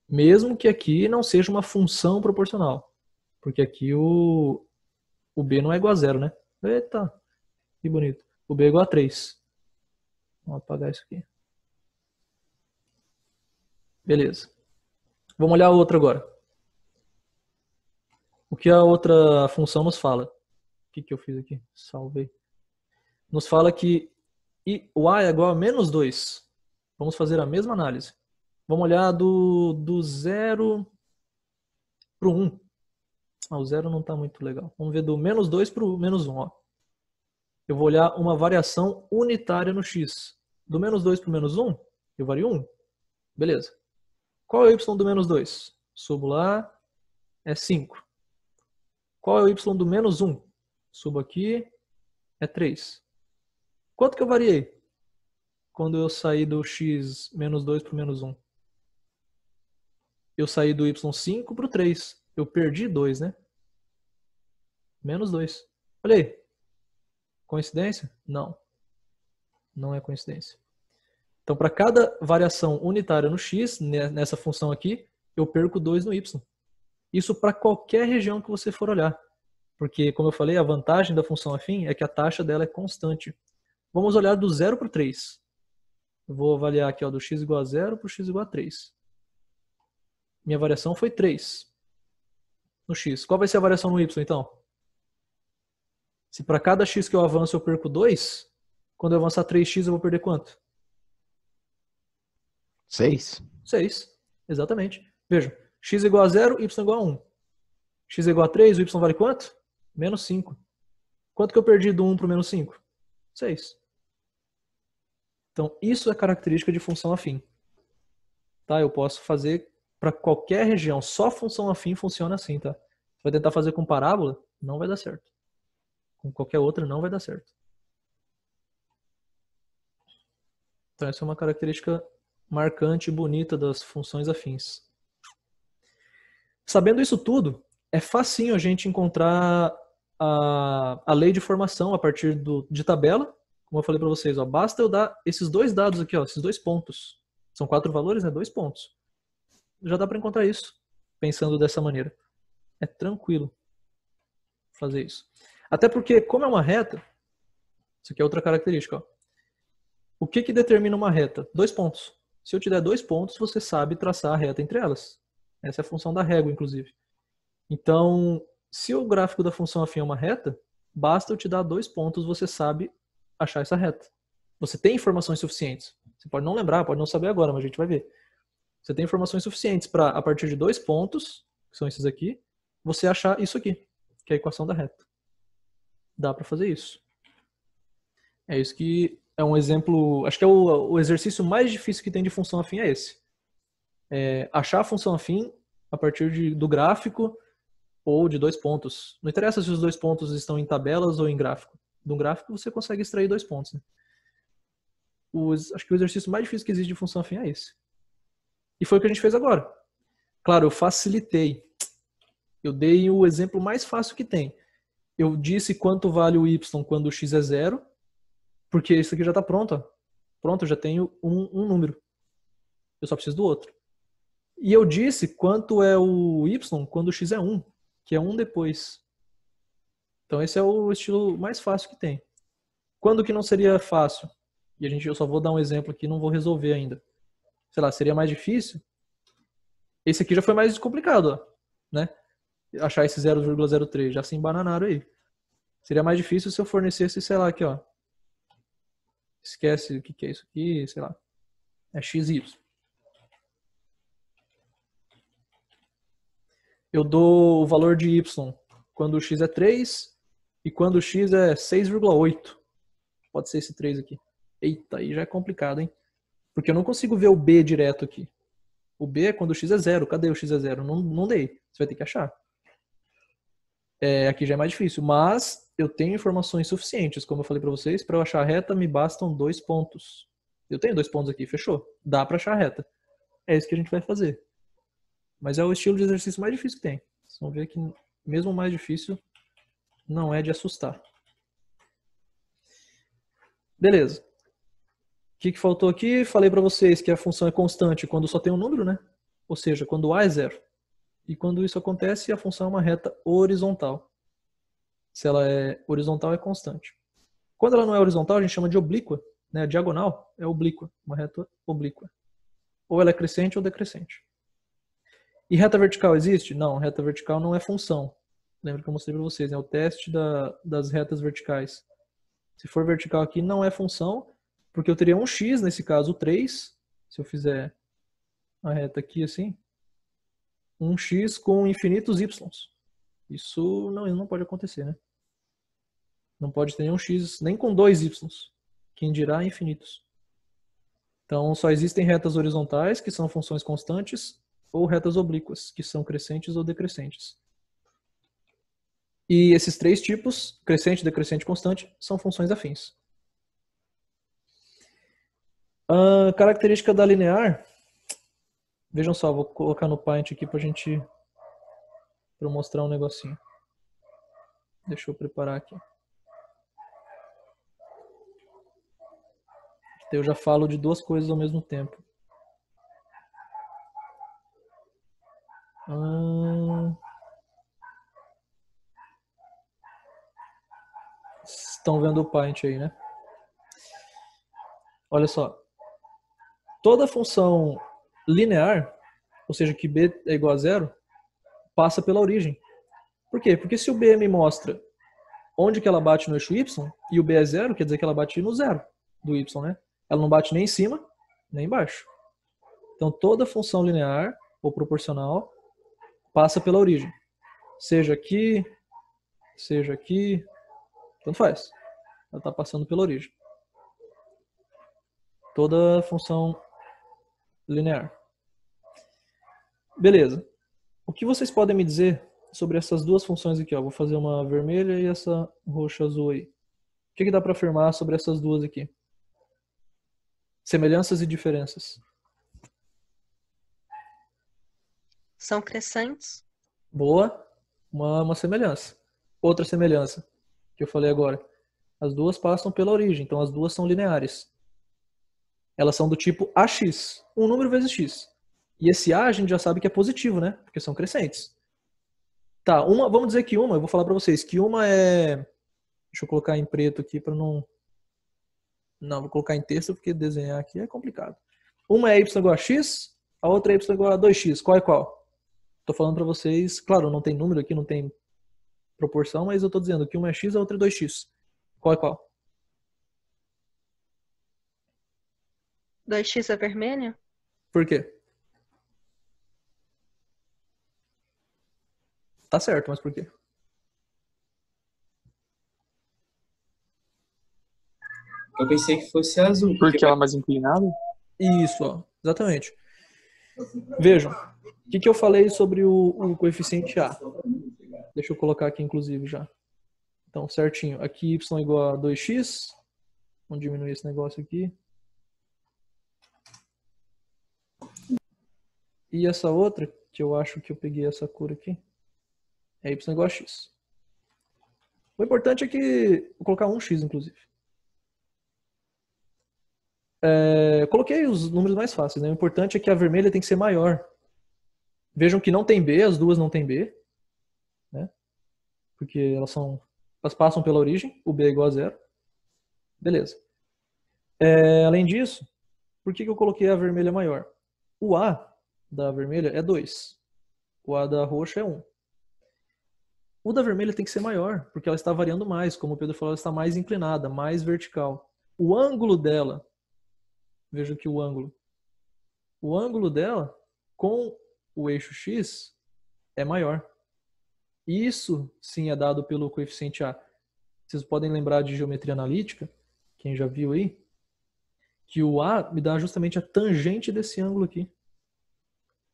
Mesmo que aqui não seja uma função proporcional. Porque aqui o b não é igual a 0, né? Eita, que bonito. O b é igual a 3. Vamos apagar isso aqui. Beleza. Vamos olhar a outra agora. O que a outra função nos fala? O que eu fiz aqui? Salvei. Nos fala que o a é igual a menos 2. Vamos fazer a mesma análise. Vamos olhar do 0 para o 1. Ah, o 0 não está muito legal. Vamos ver do menos 2 para o menos 1. Ó. Eu vou olhar uma variação unitária no x. Do menos 2 para o menos 1, eu vario 1. Beleza. Qual é o y do menos 2? Subo lá, é 5. Qual é o y do menos 1? Subo aqui, é 3. Quanto que eu variei quando eu saí do x menos 2 para o menos 1? Eu saí do y5 para o 3. Eu perdi 2, né? Menos 2. Olha aí. Coincidência? Não. Não é coincidência. Então, para cada variação unitária no x, nessa função aqui, eu perco 2 no y. Isso para qualquer região que você for olhar. Porque, como eu falei, a vantagem da função afim é que a taxa dela é constante. Vamos olhar do 0 para o 3. Eu vou avaliar aqui ó, do x igual a 0 para o x igual a 3. Minha variação foi 3 no x. Qual vai ser a variação no y, então? Se para cada x que eu avanço eu perco 2, quando eu avançar 3x eu vou perder quanto? 6. 6, exatamente. Vejam, x igual a 0, y igual a 1. X igual a 3, o y vale quanto? Menos 5. Quanto que eu perdi do 1 para o menos 5? 6. Então, isso é característica de função afim. Tá? Eu posso fazer para qualquer região. Só função afim funciona assim. Tá? Você vai tentar fazer com parábola, não vai dar certo. Com qualquer outra, não vai dar certo. Então, essa é uma característica marcante e bonita das funções afins. Sabendo isso tudo, é facinho a gente encontrar a lei de formação a partir de tabela. Como eu falei para vocês, ó, basta eu dar esses dois dados aqui, ó, esses 2 pontos. São 4 valores, né? 2 pontos. Já dá para encontrar isso, pensando dessa maneira. É tranquilo fazer isso. Até porque, como é uma reta, isso aqui é outra característica. Ó. O que determina uma reta? 2 pontos. Se eu te der 2 pontos, você sabe traçar a reta entre elas. Essa é a função da régua, inclusive. Então, se o gráfico da função afim é uma reta, basta eu te dar 2 pontos, você sabe achar essa reta. Você tem informações suficientes. Você pode não lembrar, pode não saber agora, mas a gente vai ver. Você tem informações suficientes para, a partir de 2 pontos, que são esses aqui, você achar isso aqui, que é a equação da reta. Dá para fazer isso. É isso que é um exemplo, acho que é o exercício mais difícil que tem de função afim é esse. É achar a função afim a partir do gráfico ou de 2 pontos. Não interessa se os 2 pontos estão em tabelas ou em gráfico. De um gráfico você consegue extrair 2 pontos. Né? Acho que o exercício mais difícil que existe de função afim é esse. E foi o que a gente fez agora. Claro, eu facilitei. Eu dei o exemplo mais fácil que tem. Eu disse quanto vale o y quando o x é 0, porque isso aqui já está pronto. Ó. Pronto, eu já tenho um número. Eu só preciso do outro. E eu disse quanto é o y quando o x é 1, que é 1 depois. Então esse é o estilo mais fácil que tem. Quando que não seria fácil? E eu só vou dar um exemplo aqui, não vou resolver ainda. Sei lá, seria mais difícil? Esse aqui já foi mais complicado, ó, né? Achar esse 0,03, já se embananaram aí. Seria mais difícil se eu fornecesse, sei lá, aqui, ó. Esquece o que é isso aqui, sei lá. É XY. Eu dou o valor de Y quando o X é 3 e quando o X é 6,8. Pode ser esse 3 aqui. Eita, aí já é complicado, hein? Porque eu não consigo ver o B direto aqui. O B é quando o X é 0. Cadê o X é 0? Não dei. Você vai ter que achar. Aqui já é mais difícil. Mas eu tenho informações suficientes, como eu falei para vocês. Para eu achar a reta, me bastam 2 pontos. Eu tenho 2 pontos aqui, fechou. Dá para achar a reta. É isso que a gente vai fazer. Mas é o estilo de exercício mais difícil que tem. Vocês vão ver que mesmo o mais difícil não é de assustar. Beleza. O que faltou aqui? Falei para vocês que a função é constante quando só tem um número, né? Ou seja, quando A é 0. E quando isso acontece, a função é uma reta horizontal. Se ela é horizontal, é constante. Quando ela não é horizontal, a gente chama de oblíqua. Né? A diagonal é oblíqua, uma reta oblíqua. Ou ela é crescente ou decrescente. E reta vertical existe? Não, reta vertical não é função. Lembra que eu mostrei para vocês, é o teste das retas verticais. Se for vertical aqui, não é função, porque eu teria um x, nesse caso 3, se eu fizer a reta aqui assim, um x com infinitos y. Isso não pode acontecer, né? Não pode ter nenhum x nem com 2 y, quem dirá infinitos. Então só existem retas horizontais, que são funções constantes, ou retas oblíquas, que são crescentes ou decrescentes. E esses 3 tipos, crescente, decrescente e constante, são funções afins. A característica da linear, vejam só, vou colocar no Paint aqui para eu mostrar um negocinho. Deixa eu preparar aqui. Eu já falo de 2 coisas ao mesmo tempo. Estão vendo o Paint aí, né? Olha só. Toda função linear, ou seja, que b é igual a 0, passa pela origem. Por quê? Porque se o b me mostra onde que ela bate no eixo y, e o b é 0, quer dizer que ela bate no 0 do y, né? Ela não bate nem em cima, nem embaixo. Então toda função linear ou proporcional passa pela origem. Seja aqui, tanto faz. Ela está passando pela origem. Toda função linear. Beleza. O que vocês podem me dizer sobre essas 2 funções aqui? Ó? Vou fazer uma vermelha e essa roxa azul aí. O que dá para afirmar sobre essas 2 aqui? Semelhanças e diferenças. São crescentes. Boa. Uma semelhança. Outra semelhança que eu falei agora. As 2 passam pela origem, então as 2 são lineares. Elas são do tipo AX, um número vezes x. E esse A a gente já sabe que é positivo, né? Porque são crescentes. Tá, vamos dizer que eu vou falar para vocês, que uma é... Deixa eu colocar em preto aqui para não... Não, vou colocar em texto porque desenhar aqui é complicado. Uma é y igual a x, a outra é y igual a 2x. Qual é qual? Tô falando para vocês, claro, não tem número aqui, não tem proporção, mas eu tô dizendo que uma é x, a outra é 2x. Qual é qual? 2x é vermelho? Por quê? Tá certo, mas por quê? Eu pensei que fosse azul. Porque ela é mais inclinada? Isso, ó, exatamente. Vejam, o que eu falei sobre o coeficiente A? Deixa eu colocar aqui, inclusive, já. Então, certinho. Aqui y igual a 2x. Vamos diminuir esse negócio aqui. E essa outra, que eu acho que eu peguei essa cor aqui, é y igual a x. O importante é que... Vou colocar 1x, inclusive. Eu coloquei os números mais fáceis, né? O importante é que a vermelha tem que ser maior. Vejam que não tem B, as duas não tem B, né? Porque elas passam pela origem, o B é igual a 0. Beleza. Além disso, por que eu coloquei a vermelha maior? O A da vermelha é 2. O A da roxa é 1. O da vermelha tem que ser maior, porque ela está variando mais. Como o Pedro falou, ela está mais inclinada, mais vertical. O ângulo dela, veja aqui o ângulo dela com o eixo X é maior. Isso sim é dado pelo coeficiente A. Vocês podem lembrar de geometria analítica, quem já viu aí, que o A me dá justamente a tangente desse ângulo aqui.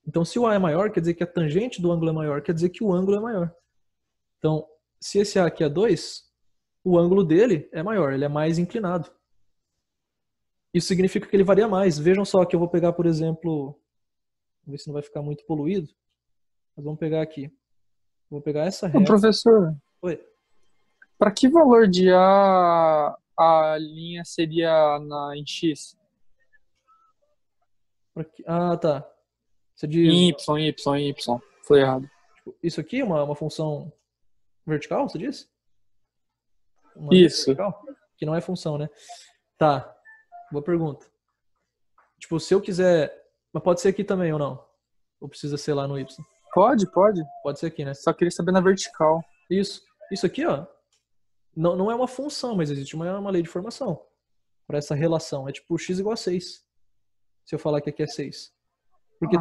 Então, se o A é maior, quer dizer que a tangente do ângulo é maior, quer dizer que o ângulo é maior. Então, se esse A aqui é 2, o ângulo dele é maior, ele é mais inclinado. Isso significa que ele varia mais. Vejam só que eu vou pegar, por exemplo, vamos ver se não vai ficar muito poluído, mas vamos pegar aqui. Vou pegar essa Ô, reta. professor, Oi. para que valor de a linha seria em X? Ah, tá. Você Em diz, Y. Foi errado. isso aqui é uma função vertical, você disse? Uma linha Isso. vertical? Que não é função, né? Tá. Boa pergunta. Tipo, se eu quiser... Mas pode ser aqui também ou não? Ou precisa ser lá no Y? Pode. Pode ser aqui, né? Só queria saber na vertical. Isso aqui, ó, não é uma função, mas existe uma lei de formação para essa relação. É tipo x igual a 6. Se eu falar que aqui é 6. Porque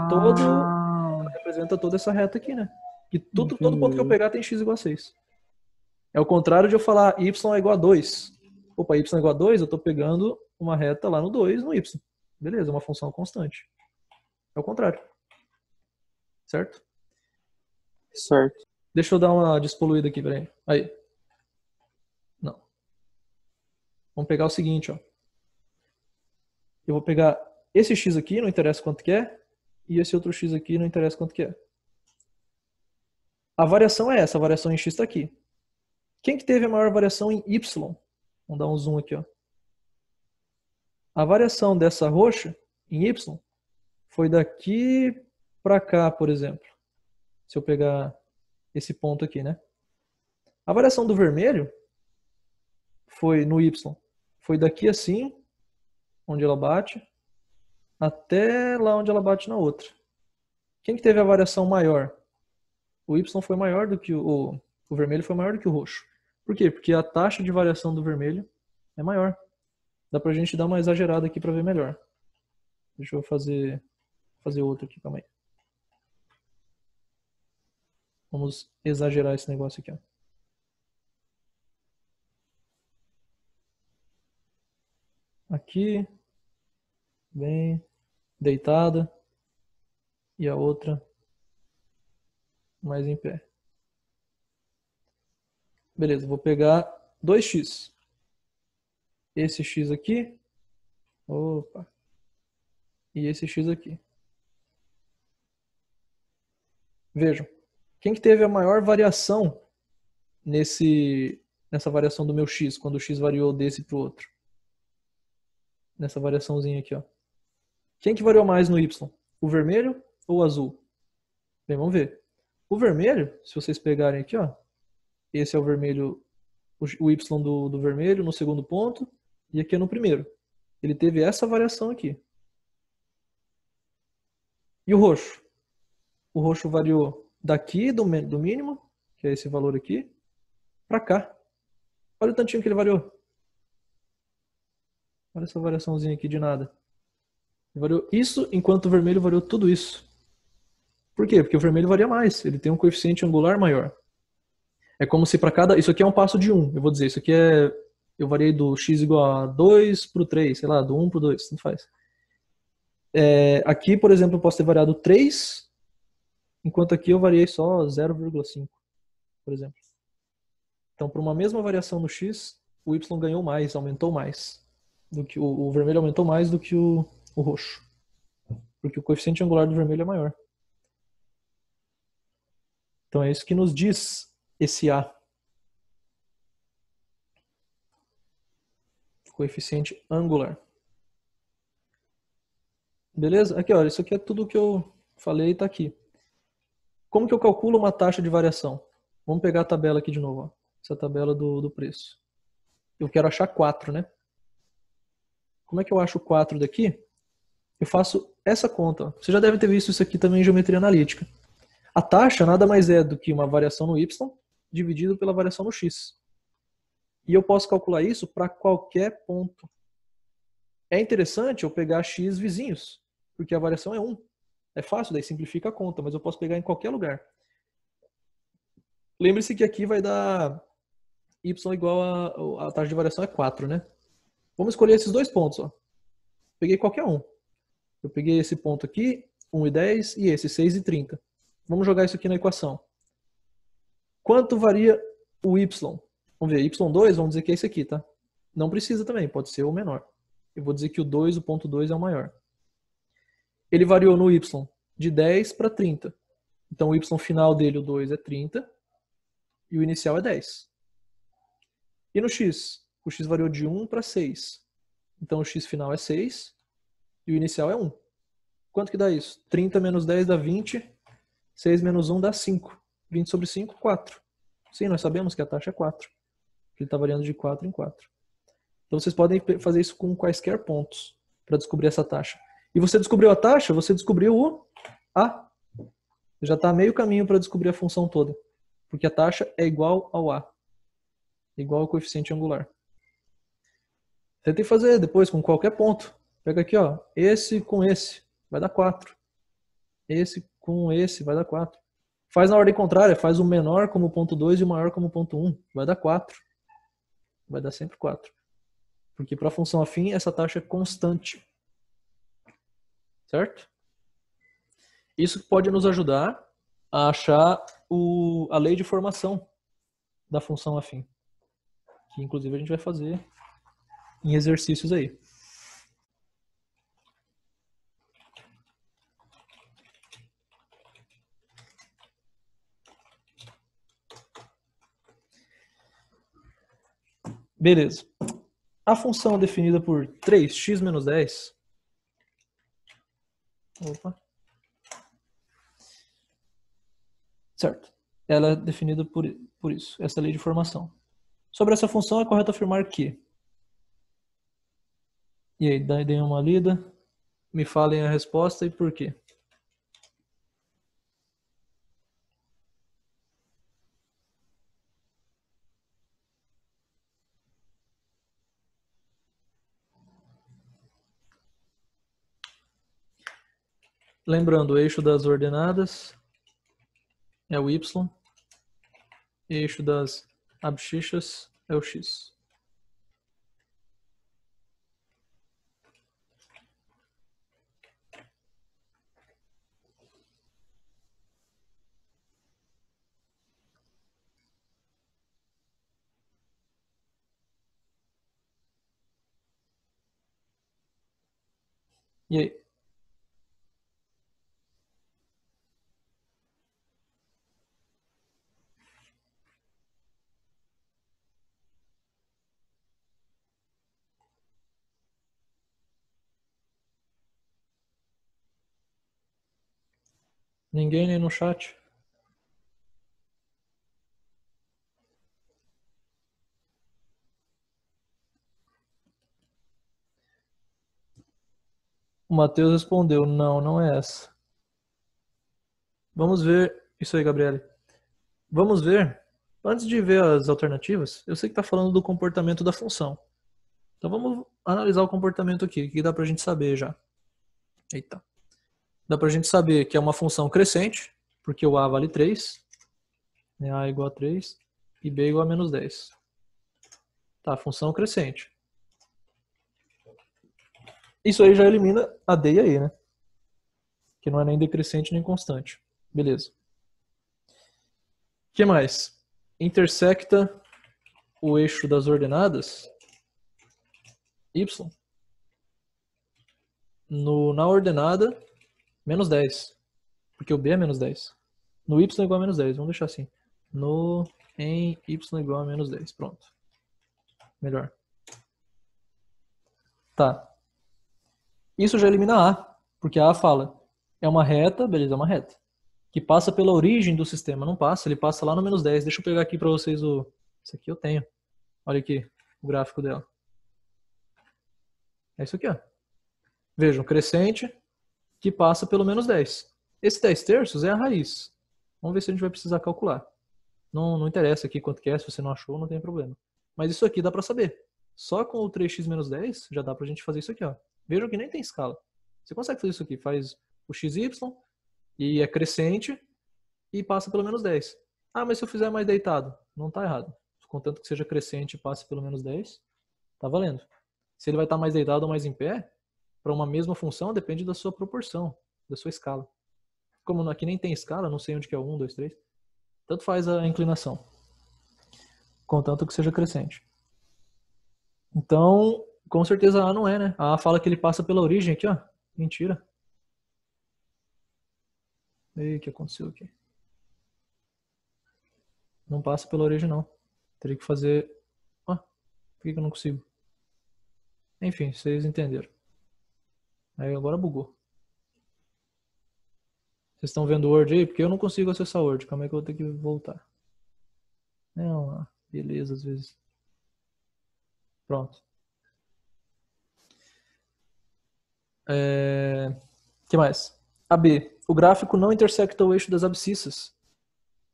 representa toda essa reta aqui, né? E todo ponto que eu pegar tem x igual a 6. É o contrário de eu falar y é igual a 2. Opa, y é igual a 2, eu estou pegando uma reta lá no 2, no y. Beleza, uma função constante. É o contrário. Certo? Certo. Deixa eu dar uma despoluída aqui, peraí. Aí. Não. Vamos pegar o seguinte, ó. Eu vou pegar esse x aqui, não interessa quanto que é, e esse outro x aqui, não interessa quanto que é. A variação é essa, a variação em x está aqui. Quem que teve a maior variação em y? Vamos dar um zoom aqui, ó. A variação dessa roxa em y foi daqui para cá, por exemplo. Se eu pegar esse ponto aqui, né? A variação do vermelho foi no y. Foi daqui assim, onde ela bate, até lá onde ela bate na outra. Quem que teve a variação maior? O y foi maior do que o vermelho foi maior do que o roxo. Por quê? Porque a taxa de variação do vermelho é maior. Dá pra gente dar uma exagerada aqui pra ver melhor. Deixa eu fazer outro aqui, calma aí. Vamos exagerar esse negócio aqui, ó. Aqui, bem deitada, e a outra mais em pé. Beleza, vou pegar 2x. Esse x aqui, opa, e esse x aqui. Vejam, quem que teve a maior variação nessa variação do meu x, quando o x variou desse para o outro? Nessa variaçãozinha aqui, ó. Quem que variou mais no y? O vermelho ou o azul? Bem, vamos ver. O vermelho, se vocês pegarem aqui, ó, esse é o vermelho, o y do vermelho no segundo ponto, e aqui é no primeiro. Ele teve essa variação aqui. E o roxo? O roxo variou daqui do mínimo, que é esse valor aqui, para cá. Olha o tantinho que ele variou. Olha essa variaçãozinha aqui de nada. Ele variou isso, enquanto o vermelho variou tudo isso. Por quê? Porque o vermelho varia mais. Ele tem um coeficiente angular maior. É como se para cada... Isso aqui é um passo de 1. Eu vou dizer, isso aqui é... Eu variei do x igual a 2 para o 3. Sei lá, do 1 para o 2. Não faz. Aqui, por exemplo, eu posso ter variado 3, enquanto aqui eu variei só 0,5, por exemplo. Então, para uma mesma variação no x, o y ganhou mais, aumentou mais. Do que o vermelho aumentou mais do que o roxo. Porque o coeficiente angular do vermelho é maior. Então é isso que nos diz esse A. Coeficiente angular. Beleza? Aqui, olha, isso aqui é tudo que eu falei e está aqui. Como que eu calculo uma taxa de variação? Vamos pegar a tabela aqui de novo. Ó. Essa tabela do preço. Eu quero achar 4, né? Como é que eu acho 4 daqui? Eu faço essa conta. Ó. Você já deve ter visto isso aqui também em geometria analítica. A taxa nada mais é do que uma variação no y dividido pela variação no x. E eu posso calcular isso para qualquer ponto. É interessante eu pegar x vizinhos, porque a variação é 1. É fácil, daí simplifica a conta, mas eu posso pegar em qualquer lugar. Lembre-se que aqui vai dar y igual a taxa de variação é 4, né? Vamos escolher esses dois pontos. Ó. Peguei qualquer um. Eu peguei esse ponto aqui, 1,10, e esse, 6,30. Vamos jogar isso aqui na equação. Quanto varia o y? Vamos ver, y2, vamos dizer que é esse aqui, tá? Não precisa também, pode ser o menor. Eu vou dizer que o ponto 2 é o maior. Ele variou no y de 10 para 30. Então o y final dele, o 2, é 30. E o inicial é 10. E no x? O x variou de 1 para 6. Então o x final é 6. E o inicial é 1. Quanto que dá isso? 30 menos 10 dá 20. 6 menos 1 dá 5. 20 sobre 5, 4. Sim, nós sabemos que a taxa é 4. Ele está variando de 4 em 4. Então vocês podem fazer isso com quaisquer pontos para descobrir essa taxa. E você descobriu a taxa, você descobriu o A. Já está meio caminho para descobrir a função toda. Porque a taxa é igual ao A. Igual ao coeficiente angular. Tentei fazer depois com qualquer ponto. Pega aqui, ó, esse com esse, vai dar 4. Esse com esse, vai dar 4. Faz na ordem contrária, faz o menor como ponto 2 e o maior como ponto 1. Vai dar 4. Vai dar sempre 4. Porque para a função afim, essa taxa é constante. Certo? Isso pode nos ajudar a achar a lei de formação da função afim. Que inclusive a gente vai fazer em exercícios aí. Beleza. A função definida por 3x menos 10. Opa. Certo. Ela é definida por isso, essa lei de formação. Sobre essa função é correto afirmar que... E aí, deem uma lida. Me falem a resposta e por quê. Lembrando, o eixo das ordenadas é o y, eixo das abscissas é o x. E aí? Ninguém nem no chat? O Matheus respondeu, não, não é essa. Vamos ver Isso aí, Gabriele. Vamos ver. Antes de ver as alternativas, eu sei que está falando do comportamento da função. Então vamos analisar o comportamento aqui, que dá para a gente saber já. Eita. Dá para a gente saber que é uma função crescente, porque o A vale 3, né? A igual a 3 e B igual a menos 10. Tá, função crescente. Isso aí já elimina a D e a E, né? Que não é nem decrescente nem constante. Beleza. O que mais? Intersecta o eixo das ordenadas y na ordenada menos 10. Porque o B é menos 10. No y igual a menos 10. Vamos deixar assim. Em y igual a menos 10. Pronto. Melhor. Tá. Isso já elimina A. Porque A fala, é uma reta, beleza, é uma reta, que passa pela origem do sistema. Não passa, ele passa lá no menos 10. Deixa eu pegar aqui para vocês o... Isso aqui eu tenho. Olha aqui, o gráfico dela. É isso aqui, ó. Vejam, crescente que passa pelo menos 10. Esse 10 terços é a raiz. Vamos ver se a gente vai precisar calcular. Não interessa aqui quanto que é, se você não achou, não tem problema. Mas isso aqui dá para saber. Só com o 3x menos 10 já dá pra gente fazer isso aqui, ó. Vejam que nem tem escala. Você consegue fazer isso aqui. Faz o xy e é crescente e passa pelo menos 10. Ah, mas se eu fizer mais deitado? Não tá errado. Contanto que seja crescente e passe pelo menos 10, tá valendo. Se ele vai estar mais deitado ou mais em pé, para uma mesma função, depende da sua proporção, da sua escala. Como aqui nem tem escala, não sei onde que é 1, 2, 3. Tanto faz a inclinação. Contanto que seja crescente. Então, com certeza A não é, né? A fala que ele passa pela origem aqui, ó. Mentira. E o que aconteceu aqui? Não passa pela origem, não. Teria que fazer... Ah, por que eu não consigo? Enfim, vocês entenderam. Aí agora bugou. Vocês estão vendo o Word aí? Porque eu não consigo acessar o Word. Calma aí que eu vou ter que voltar. É uma beleza às vezes. Pronto. Que mais? AB. O gráfico não intersecta o eixo das abscissas.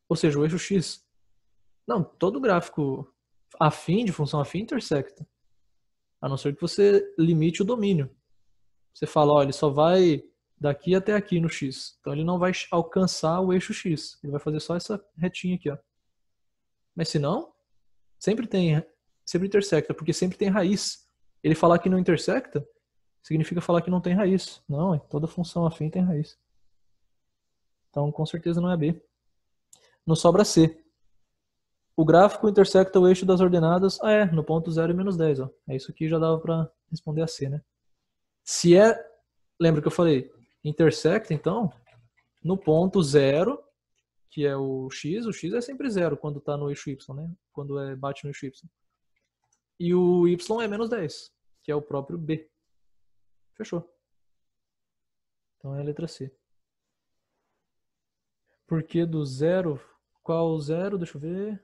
Ou seja, o eixo X. Não, todo gráfico afim, de função afim, intersecta. A não ser que você limite o domínio. Você fala, ó, ele só vai daqui até aqui no X. Então ele não vai alcançar o eixo X. Ele vai fazer só essa retinha aqui, ó. Mas se não, sempre intersecta, porque sempre tem raiz. Ele falar que não intersecta, significa falar que não tem raiz. Não, toda função afim tem raiz. Então, com certeza não é B. Não sobra C. O gráfico intersecta o eixo das ordenadas, no ponto 0 e menos 10. Ó. É isso aqui, já dava para responder a C, né? Se é, lembra que eu falei, intersecta, então, no ponto 0, que é o X é sempre 0 quando está no eixo Y, né? Quando bate no eixo Y. E o Y é menos 10, que é o próprio B. Fechou. Então é a letra C. Por que do 0? Qual 0? Deixa eu ver.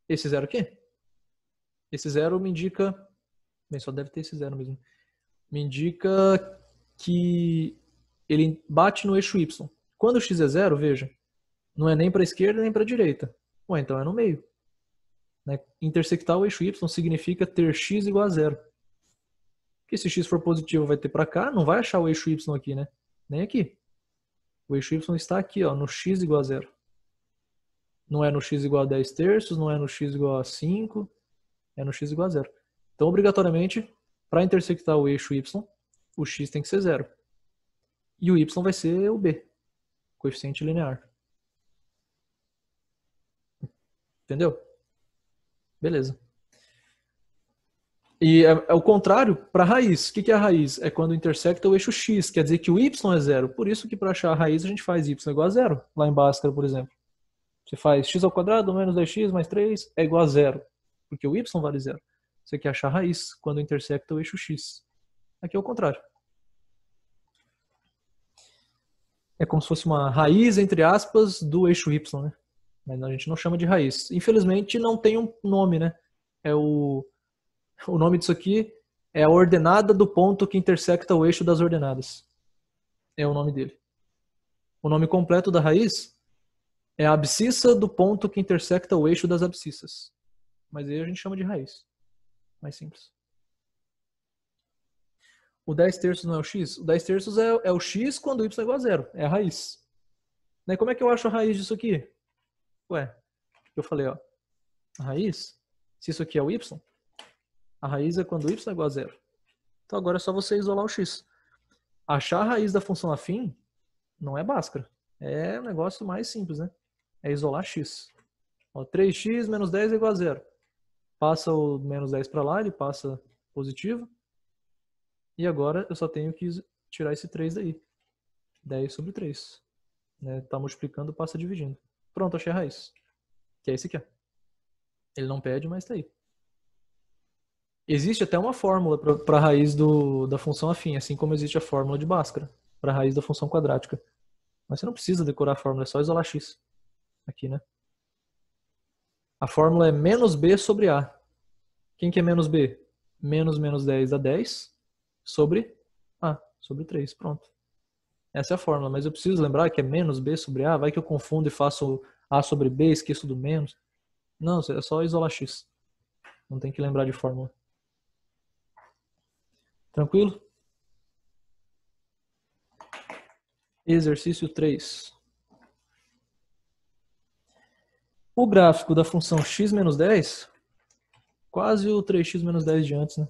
Esse 0 aqui? Esse 0 me indica... Bem, só deve ter esse 0 mesmo. Me indica que ele bate no eixo Y. Quando o X é 0, veja, não é nem para a esquerda nem para a direita. Ué, então é no meio. Né? Intersectar o eixo Y significa ter X igual a 0. Porque se X for positivo vai ter para cá, não vai achar o eixo Y aqui, né? Nem aqui. O eixo Y está aqui, ó, no X igual a 0. Não é no X igual a 10 terços, não é no X igual a 5, é no X igual a 0. Então, obrigatoriamente, para intersectar o eixo Y, o X tem que ser 0. E o Y vai ser o B, coeficiente linear. Entendeu? Beleza. E é o contrário para a raiz. O que é a raiz? É quando intersecta o eixo X, quer dizer que o Y é 0. Por isso que para achar a raiz a gente faz Y igual a 0, lá em Bhaskara, por exemplo. Você faz x ao quadrado menos 2x mais 3 é igual a 0, porque o y vale 0. Você quer achar a raiz quando intersecta o eixo x. Aqui é o contrário. É como se fosse uma raiz, entre aspas, do eixo y, né? Mas a gente não chama de raiz. Infelizmente não tem um nome, né? O nome disso aqui é a ordenada do ponto que intersecta o eixo das ordenadas. É o nome dele. O nome completo da raiz É a abscissa do ponto que intersecta o eixo das abscissas. Mas aí a gente chama de raiz. Mais simples. O 10 terços não é o x? O 10 terços é o x quando o y é igual a zero. É a raiz. Né? Como é que eu acho a raiz disso aqui? Ué, eu falei, ó. A raiz, se isso aqui é o y, a raiz é quando o y é igual a zero. Então agora é só você isolar o x. Achar a raiz da função afim não é Bhaskara. É um negócio mais simples, né? É isolar x. Ó, 3x menos 10 é igual a zero. Passa o menos 10 para lá, ele passa positivo. E agora eu só tenho que tirar esse 3 daí. 10 sobre 3. Né? Tá multiplicando, passa dividindo. Pronto, achei a raiz. Que é esse aqui, ó. Ele não pede, mas tá aí. Existe até uma fórmula para a raiz da função afim, assim como existe a fórmula de Bhaskara para a raiz da função quadrática. Mas você não precisa decorar a fórmula, é só isolar x. Aqui, né? A fórmula é menos b sobre a. Quem que é menos b? Menos 10 dá 10 sobre a, sobre 3. Pronto. Essa é a fórmula, mas eu preciso lembrar que é menos b sobre a. Vai que eu confundo e faço a sobre b, esqueço do menos. Não, é só isolar x. Não tem que lembrar de fórmula. Tranquilo? Exercício 3. O gráfico da função x menos 10, quase o 3x menos 10 de antes, né?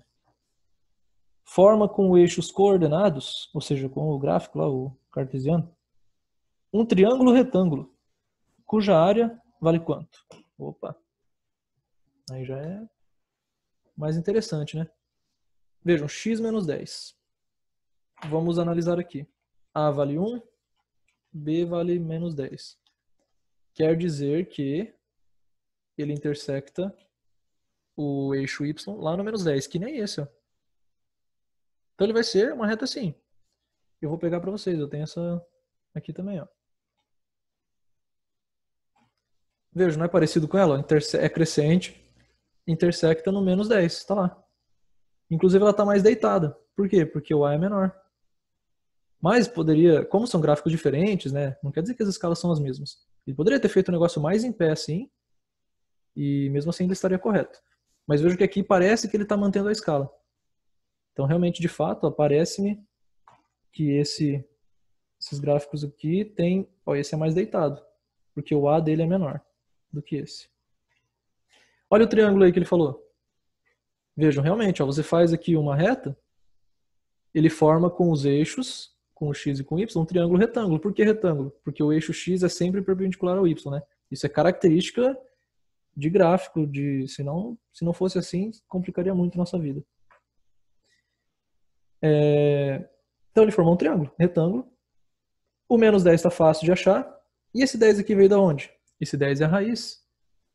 Forma com eixos coordenados, ou seja, com o gráfico lá, o cartesiano, um triângulo retângulo, cuja área vale quanto? Opa! Aí já é mais interessante, né? Vejam, x menos 10. Vamos analisar aqui. A vale 1, B vale menos 10. Quer dizer que ele intersecta o eixo y lá no menos 10, que nem esse, ó. Então ele vai ser uma reta assim. Eu vou pegar para vocês, eu tenho essa aqui também, ó. Veja, não é parecido com ela? É crescente, intersecta no menos 10, tá lá. Inclusive ela tá mais deitada. Por quê? Porque o A é menor. Mas poderia, como são gráficos diferentes, né? Não quer dizer que as escalas são as mesmas. Ele poderia ter feito um negócio mais em pé assim, e mesmo assim ainda estaria correto. Mas vejo que aqui parece que ele está mantendo a escala. Então realmente, de fato, parece-me que esses gráficos aqui tem, ó, esse é mais deitado, porque o A dele é menor do que esse. Olha o triângulo aí que ele falou. Vejam, realmente, ó, você faz aqui uma reta, ele forma com os eixos, com o x e com o y, um triângulo retângulo. Por que retângulo? Porque o eixo x é sempre perpendicular ao y, né? Isso é característica de gráfico, se não fosse assim, complicaria muito a nossa vida. Então ele formou um triângulo, retângulo. O menos 10 está fácil de achar. E esse 10 aqui veio da onde? Esse 10 é a raiz.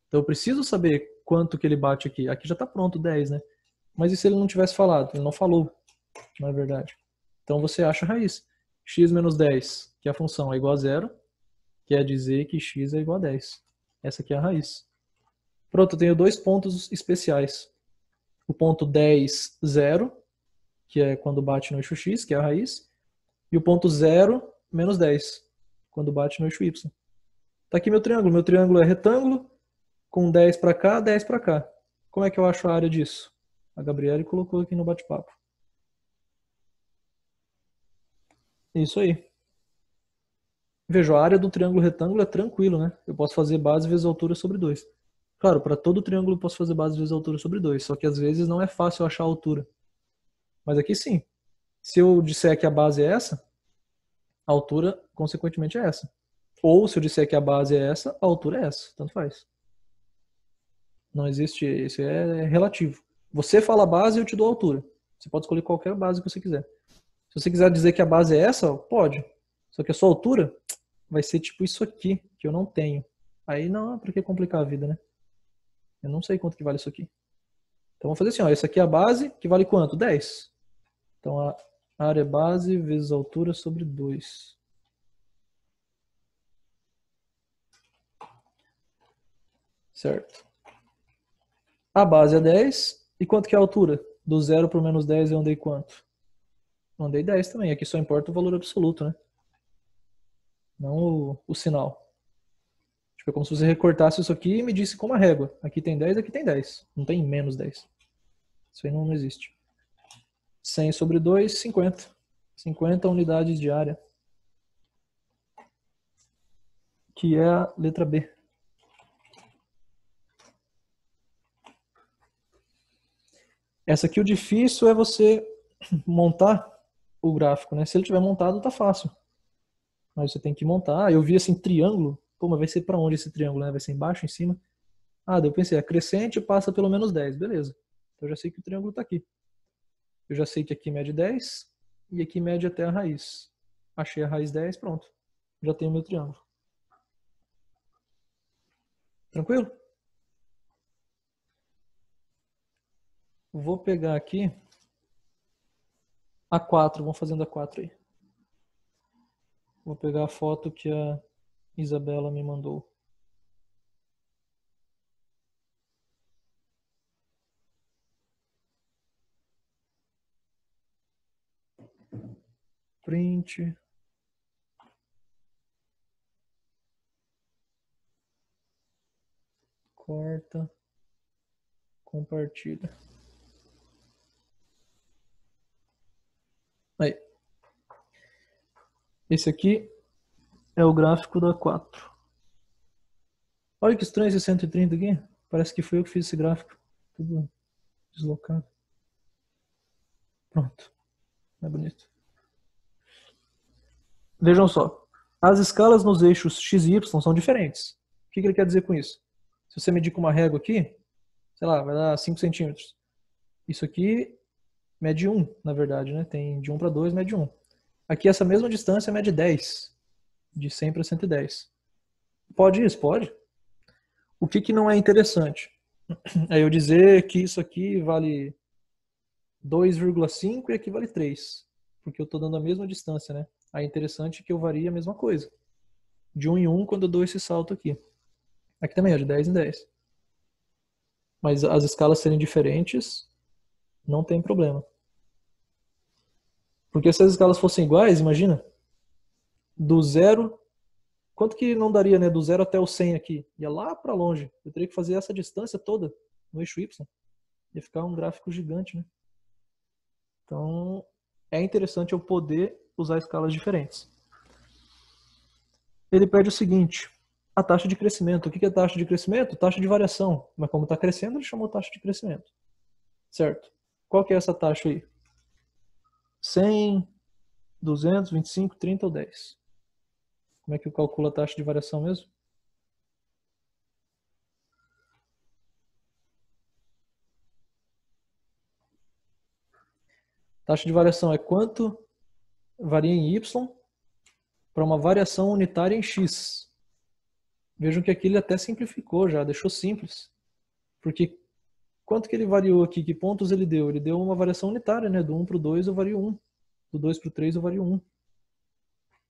Então eu preciso saber quanto que ele bate aqui. Aqui já está pronto o 10, né? Mas e se ele não tivesse falado? Ele não falou, não é verdade. Então você acha a raiz. X menos 10, que a função é igual a zero, quer dizer que x é igual a 10. Essa aqui é a raiz. Pronto, eu tenho dois pontos especiais. O ponto 10, 0, que é quando bate no eixo x, que é a raiz. E o ponto 0, menos 10, quando bate no eixo y. Tá aqui meu triângulo. Meu triângulo é retângulo, com 10 para cá, 10 para cá. Como é que eu acho a área disso? A Gabriele colocou aqui no bate-papo. Isso aí. Veja, a área do triângulo retângulo é tranquilo, né? Eu posso fazer base vezes altura sobre 2. Claro, para todo triângulo eu posso fazer base vezes altura sobre 2, só que às vezes não é fácil achar a altura. Mas aqui sim. Se eu disser que a base é essa, a altura, consequentemente, é essa. Ou se eu disser que a base é essa, a altura é essa. Tanto faz. Não existe, isso é relativo. Você fala a base e eu te dou a altura. Você pode escolher qualquer base que você quiser. Se você quiser dizer que a base é essa, pode. Só que a sua altura vai ser tipo isso aqui, que eu não tenho. Aí não, pra que complicar a vida, né? Eu não sei quanto que vale isso aqui. Então vamos fazer assim, ó. Essa aqui é a base, que vale quanto? 10. Então a área base vezes a altura sobre 2. Certo. A base é 10. E quanto que é a altura? Do 0 para o menos 10 eu andei quanto? Eu andei 10 também. Aqui só importa o valor absoluto, né? Não o sinal. Tipo, é como se você recortasse isso aqui e medisse com uma régua. Aqui tem 10, aqui tem 10. Não tem menos 10. Isso aí não existe. 100 sobre 2, 50. 50 unidades de área. Que é a letra B. Essa aqui, o difícil é você montar o gráfico, né? Se ele tiver montado, tá fácil. Mas você tem que montar. Eu vi assim, triângulo. Pô, mas vai ser pra onde esse triângulo, né? Vai ser embaixo, em cima? Ah, daí eu pensei, a crescente passa pelo menos 10. Beleza. Então eu já sei que o triângulo tá aqui. Eu já sei que aqui mede 10 e aqui mede até a raiz. Achei a raiz 10, pronto. Já tenho meu triângulo. Tranquilo? Vou pegar aqui a 4. Vamos fazendo a 4 aí. Vou pegar a foto que a Isabela me mandou. Print. Corta. Compartilha. Aí. Esse aqui é o gráfico da 4. Olha que estranho esse 130 aqui. Parece que foi eu que fiz esse gráfico. Tudo deslocado. Pronto. É bonito. Vejam só. As escalas nos eixos x e y são diferentes. O que ele quer dizer com isso? Se você medir com uma régua aqui, sei lá, vai dar 5 centímetros. Isso aqui mede 1, na verdade, né? Tem de 1 para 2, mede 1. Aqui essa mesma distância mede 10. De 100 para 110. Pode isso? Pode. O que não é interessante? É eu dizer que isso aqui vale 2,5 e aqui vale 3. Porque eu estou dando a mesma distância, né? Aí é interessante que eu varie a mesma coisa. De 1 em 1 quando eu dou esse salto aqui. Aqui também é de 10 em 10. Mas as escalas serem diferentes, não tem problema. Porque se as escalas fossem iguais, imagina, do 0, quanto que não daria, né? Do 0 até o 100 aqui. Ia lá para longe. Eu teria que fazer essa distância toda no eixo Y. Ia ficar um gráfico gigante, né? Então, é interessante eu poder usar escalas diferentes. Ele pede o seguinte, a taxa de crescimento. O que é taxa de crescimento? Taxa de variação. Mas como está crescendo, ele chamou taxa de crescimento. Certo? Qual que é essa taxa aí? 100, 200, 25, 30 ou 10? Como é que eu calculo a taxa de variação mesmo? Taxa de variação é quanto varia em y para uma variação unitária em x. Vejam que aqui ele até simplificou já, deixou simples. Porque quanto que ele variou aqui? Que pontos ele deu? Ele deu uma variação unitária, né? Do 1 para o 2 eu vario 1. Do 2 para o 3 eu vario 1.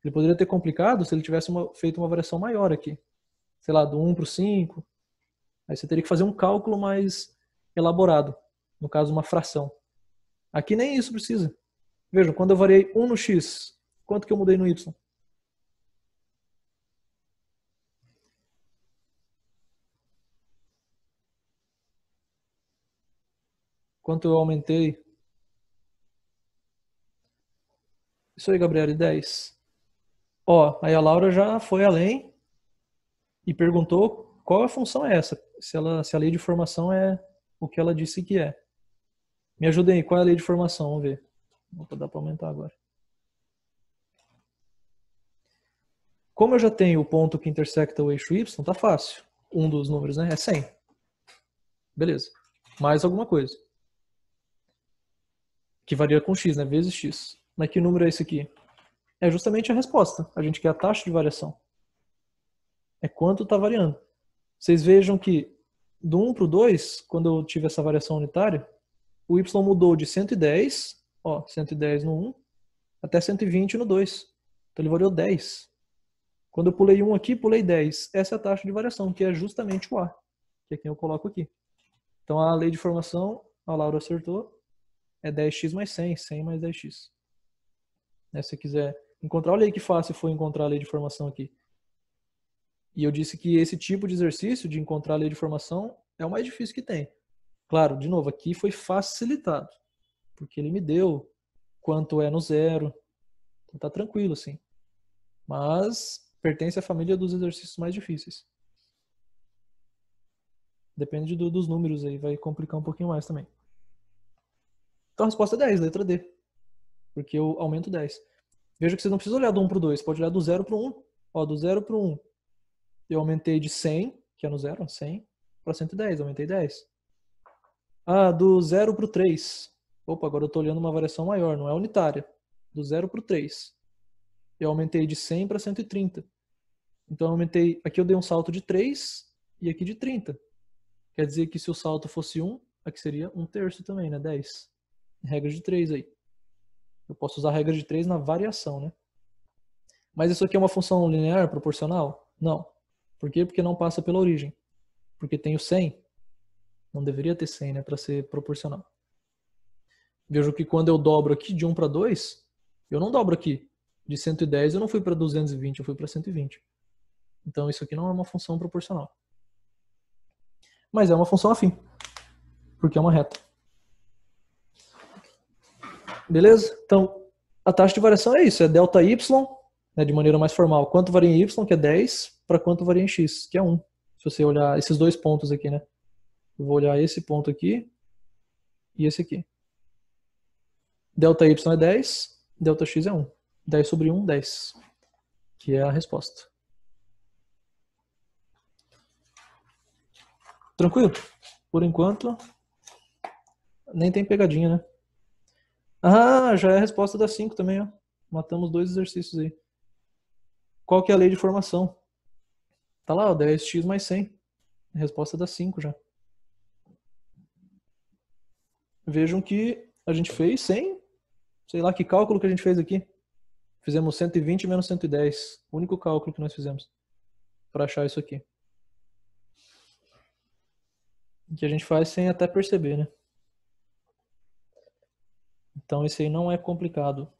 Ele poderia ter complicado se ele tivesse feito uma variação maior aqui. Sei lá, do 1 para o 5. Aí você teria que fazer um cálculo mais elaborado. No caso, uma fração. Aqui nem isso precisa. Vejam, quando eu variei 1 no x, quanto que eu mudei no y? Quanto eu aumentei? Isso aí, Gabriele, 10. Ó, aí a Laura já foi além e perguntou qual a função é essa. Se a lei de formação é o que ela disse que é. Me ajudem aí, qual é a lei de formação? Vamos ver. Vou dar para aumentar agora. Como eu já tenho o ponto que intersecta o eixo y, tá fácil. Um dos números, né? É 100. Beleza. Mais alguma coisa. Que varia com x, né? Vezes x. Mas que número é esse aqui? É justamente a resposta. A gente quer a taxa de variação. É quanto está variando. Vocês vejam que do 1 para o 2, quando eu tive essa variação unitária, o y mudou de 110, ó, 110 no 1, até 120 no 2. Então ele variou 10. Quando eu pulei 1 aqui, pulei 10. Essa é a taxa de variação, que é justamente o A, que é quem eu coloco aqui. Então a lei de formação, a Laura acertou, é 10x mais 100, 100 mais 10x. Se você quiser encontrar, olha aí que fácil foi encontrar a lei de formação aqui. E eu disse que esse tipo de exercício de encontrar a lei de formação é o mais difícil que tem. Claro, de novo, aqui foi facilitado, porque ele me deu quanto é no zero. Então tá tranquilo, assim. Mas pertence à família dos exercícios mais difíceis. Depende dos números aí, vai complicar um pouquinho mais também. Então a resposta é 10, letra D. Porque eu aumento 10. Veja que você não precisa olhar do 1 para o 2, pode olhar do 0 para o 1. Ó, do 0 para o 1, eu aumentei de 100, que é no 0, 100, para 110, aumentei 10. Ah, do 0 para o 3. Opa, agora eu estou olhando uma variação maior, não é unitária. Do 0 para o 3. Eu aumentei de 100 para 130. Então eu aumentei, aqui eu dei um salto de 3 e aqui de 30. Quer dizer que se o salto fosse 1, aqui seria 1/3 também, né? 10. Regra de 3 aí. Eu posso usar a regra de 3 na variação, né? Mas isso aqui é uma função linear proporcional? Não. Por quê? Porque não passa pela origem. Porque tem o 100. Não deveria ter 100, né? Para ser proporcional. Vejo que quando eu dobro aqui de 1 para 2, eu não dobro aqui. De 110 eu não fui para 220, eu fui para 120. Então isso aqui não é uma função proporcional. Mas é uma função afim. Porque é uma reta. Beleza? Então, a taxa de variação é isso. É delta y, né, de maneira mais formal. Quanto varia em y, que é 10, para quanto varia em x, que é 1. Se você olhar esses dois pontos aqui, né? Eu vou olhar esse ponto aqui e esse aqui. Delta y é 10, delta x é 1. 10 sobre 1, 10. Que é a resposta. Tranquilo? Por enquanto, nem tem pegadinha, né? Ah, já é a resposta da 5 também, ó. Matamos 2 exercícios aí. Qual que é a lei de formação? Tá lá, ó, 10x mais 100. A resposta da 5 já. Vejam que a gente fez 100. Sei lá que cálculo que a gente fez aqui. Fizemos 120 menos 110. O único cálculo que nós fizemos para achar isso aqui. Que a gente faz sem até perceber, né? Então esse aí não é complicado.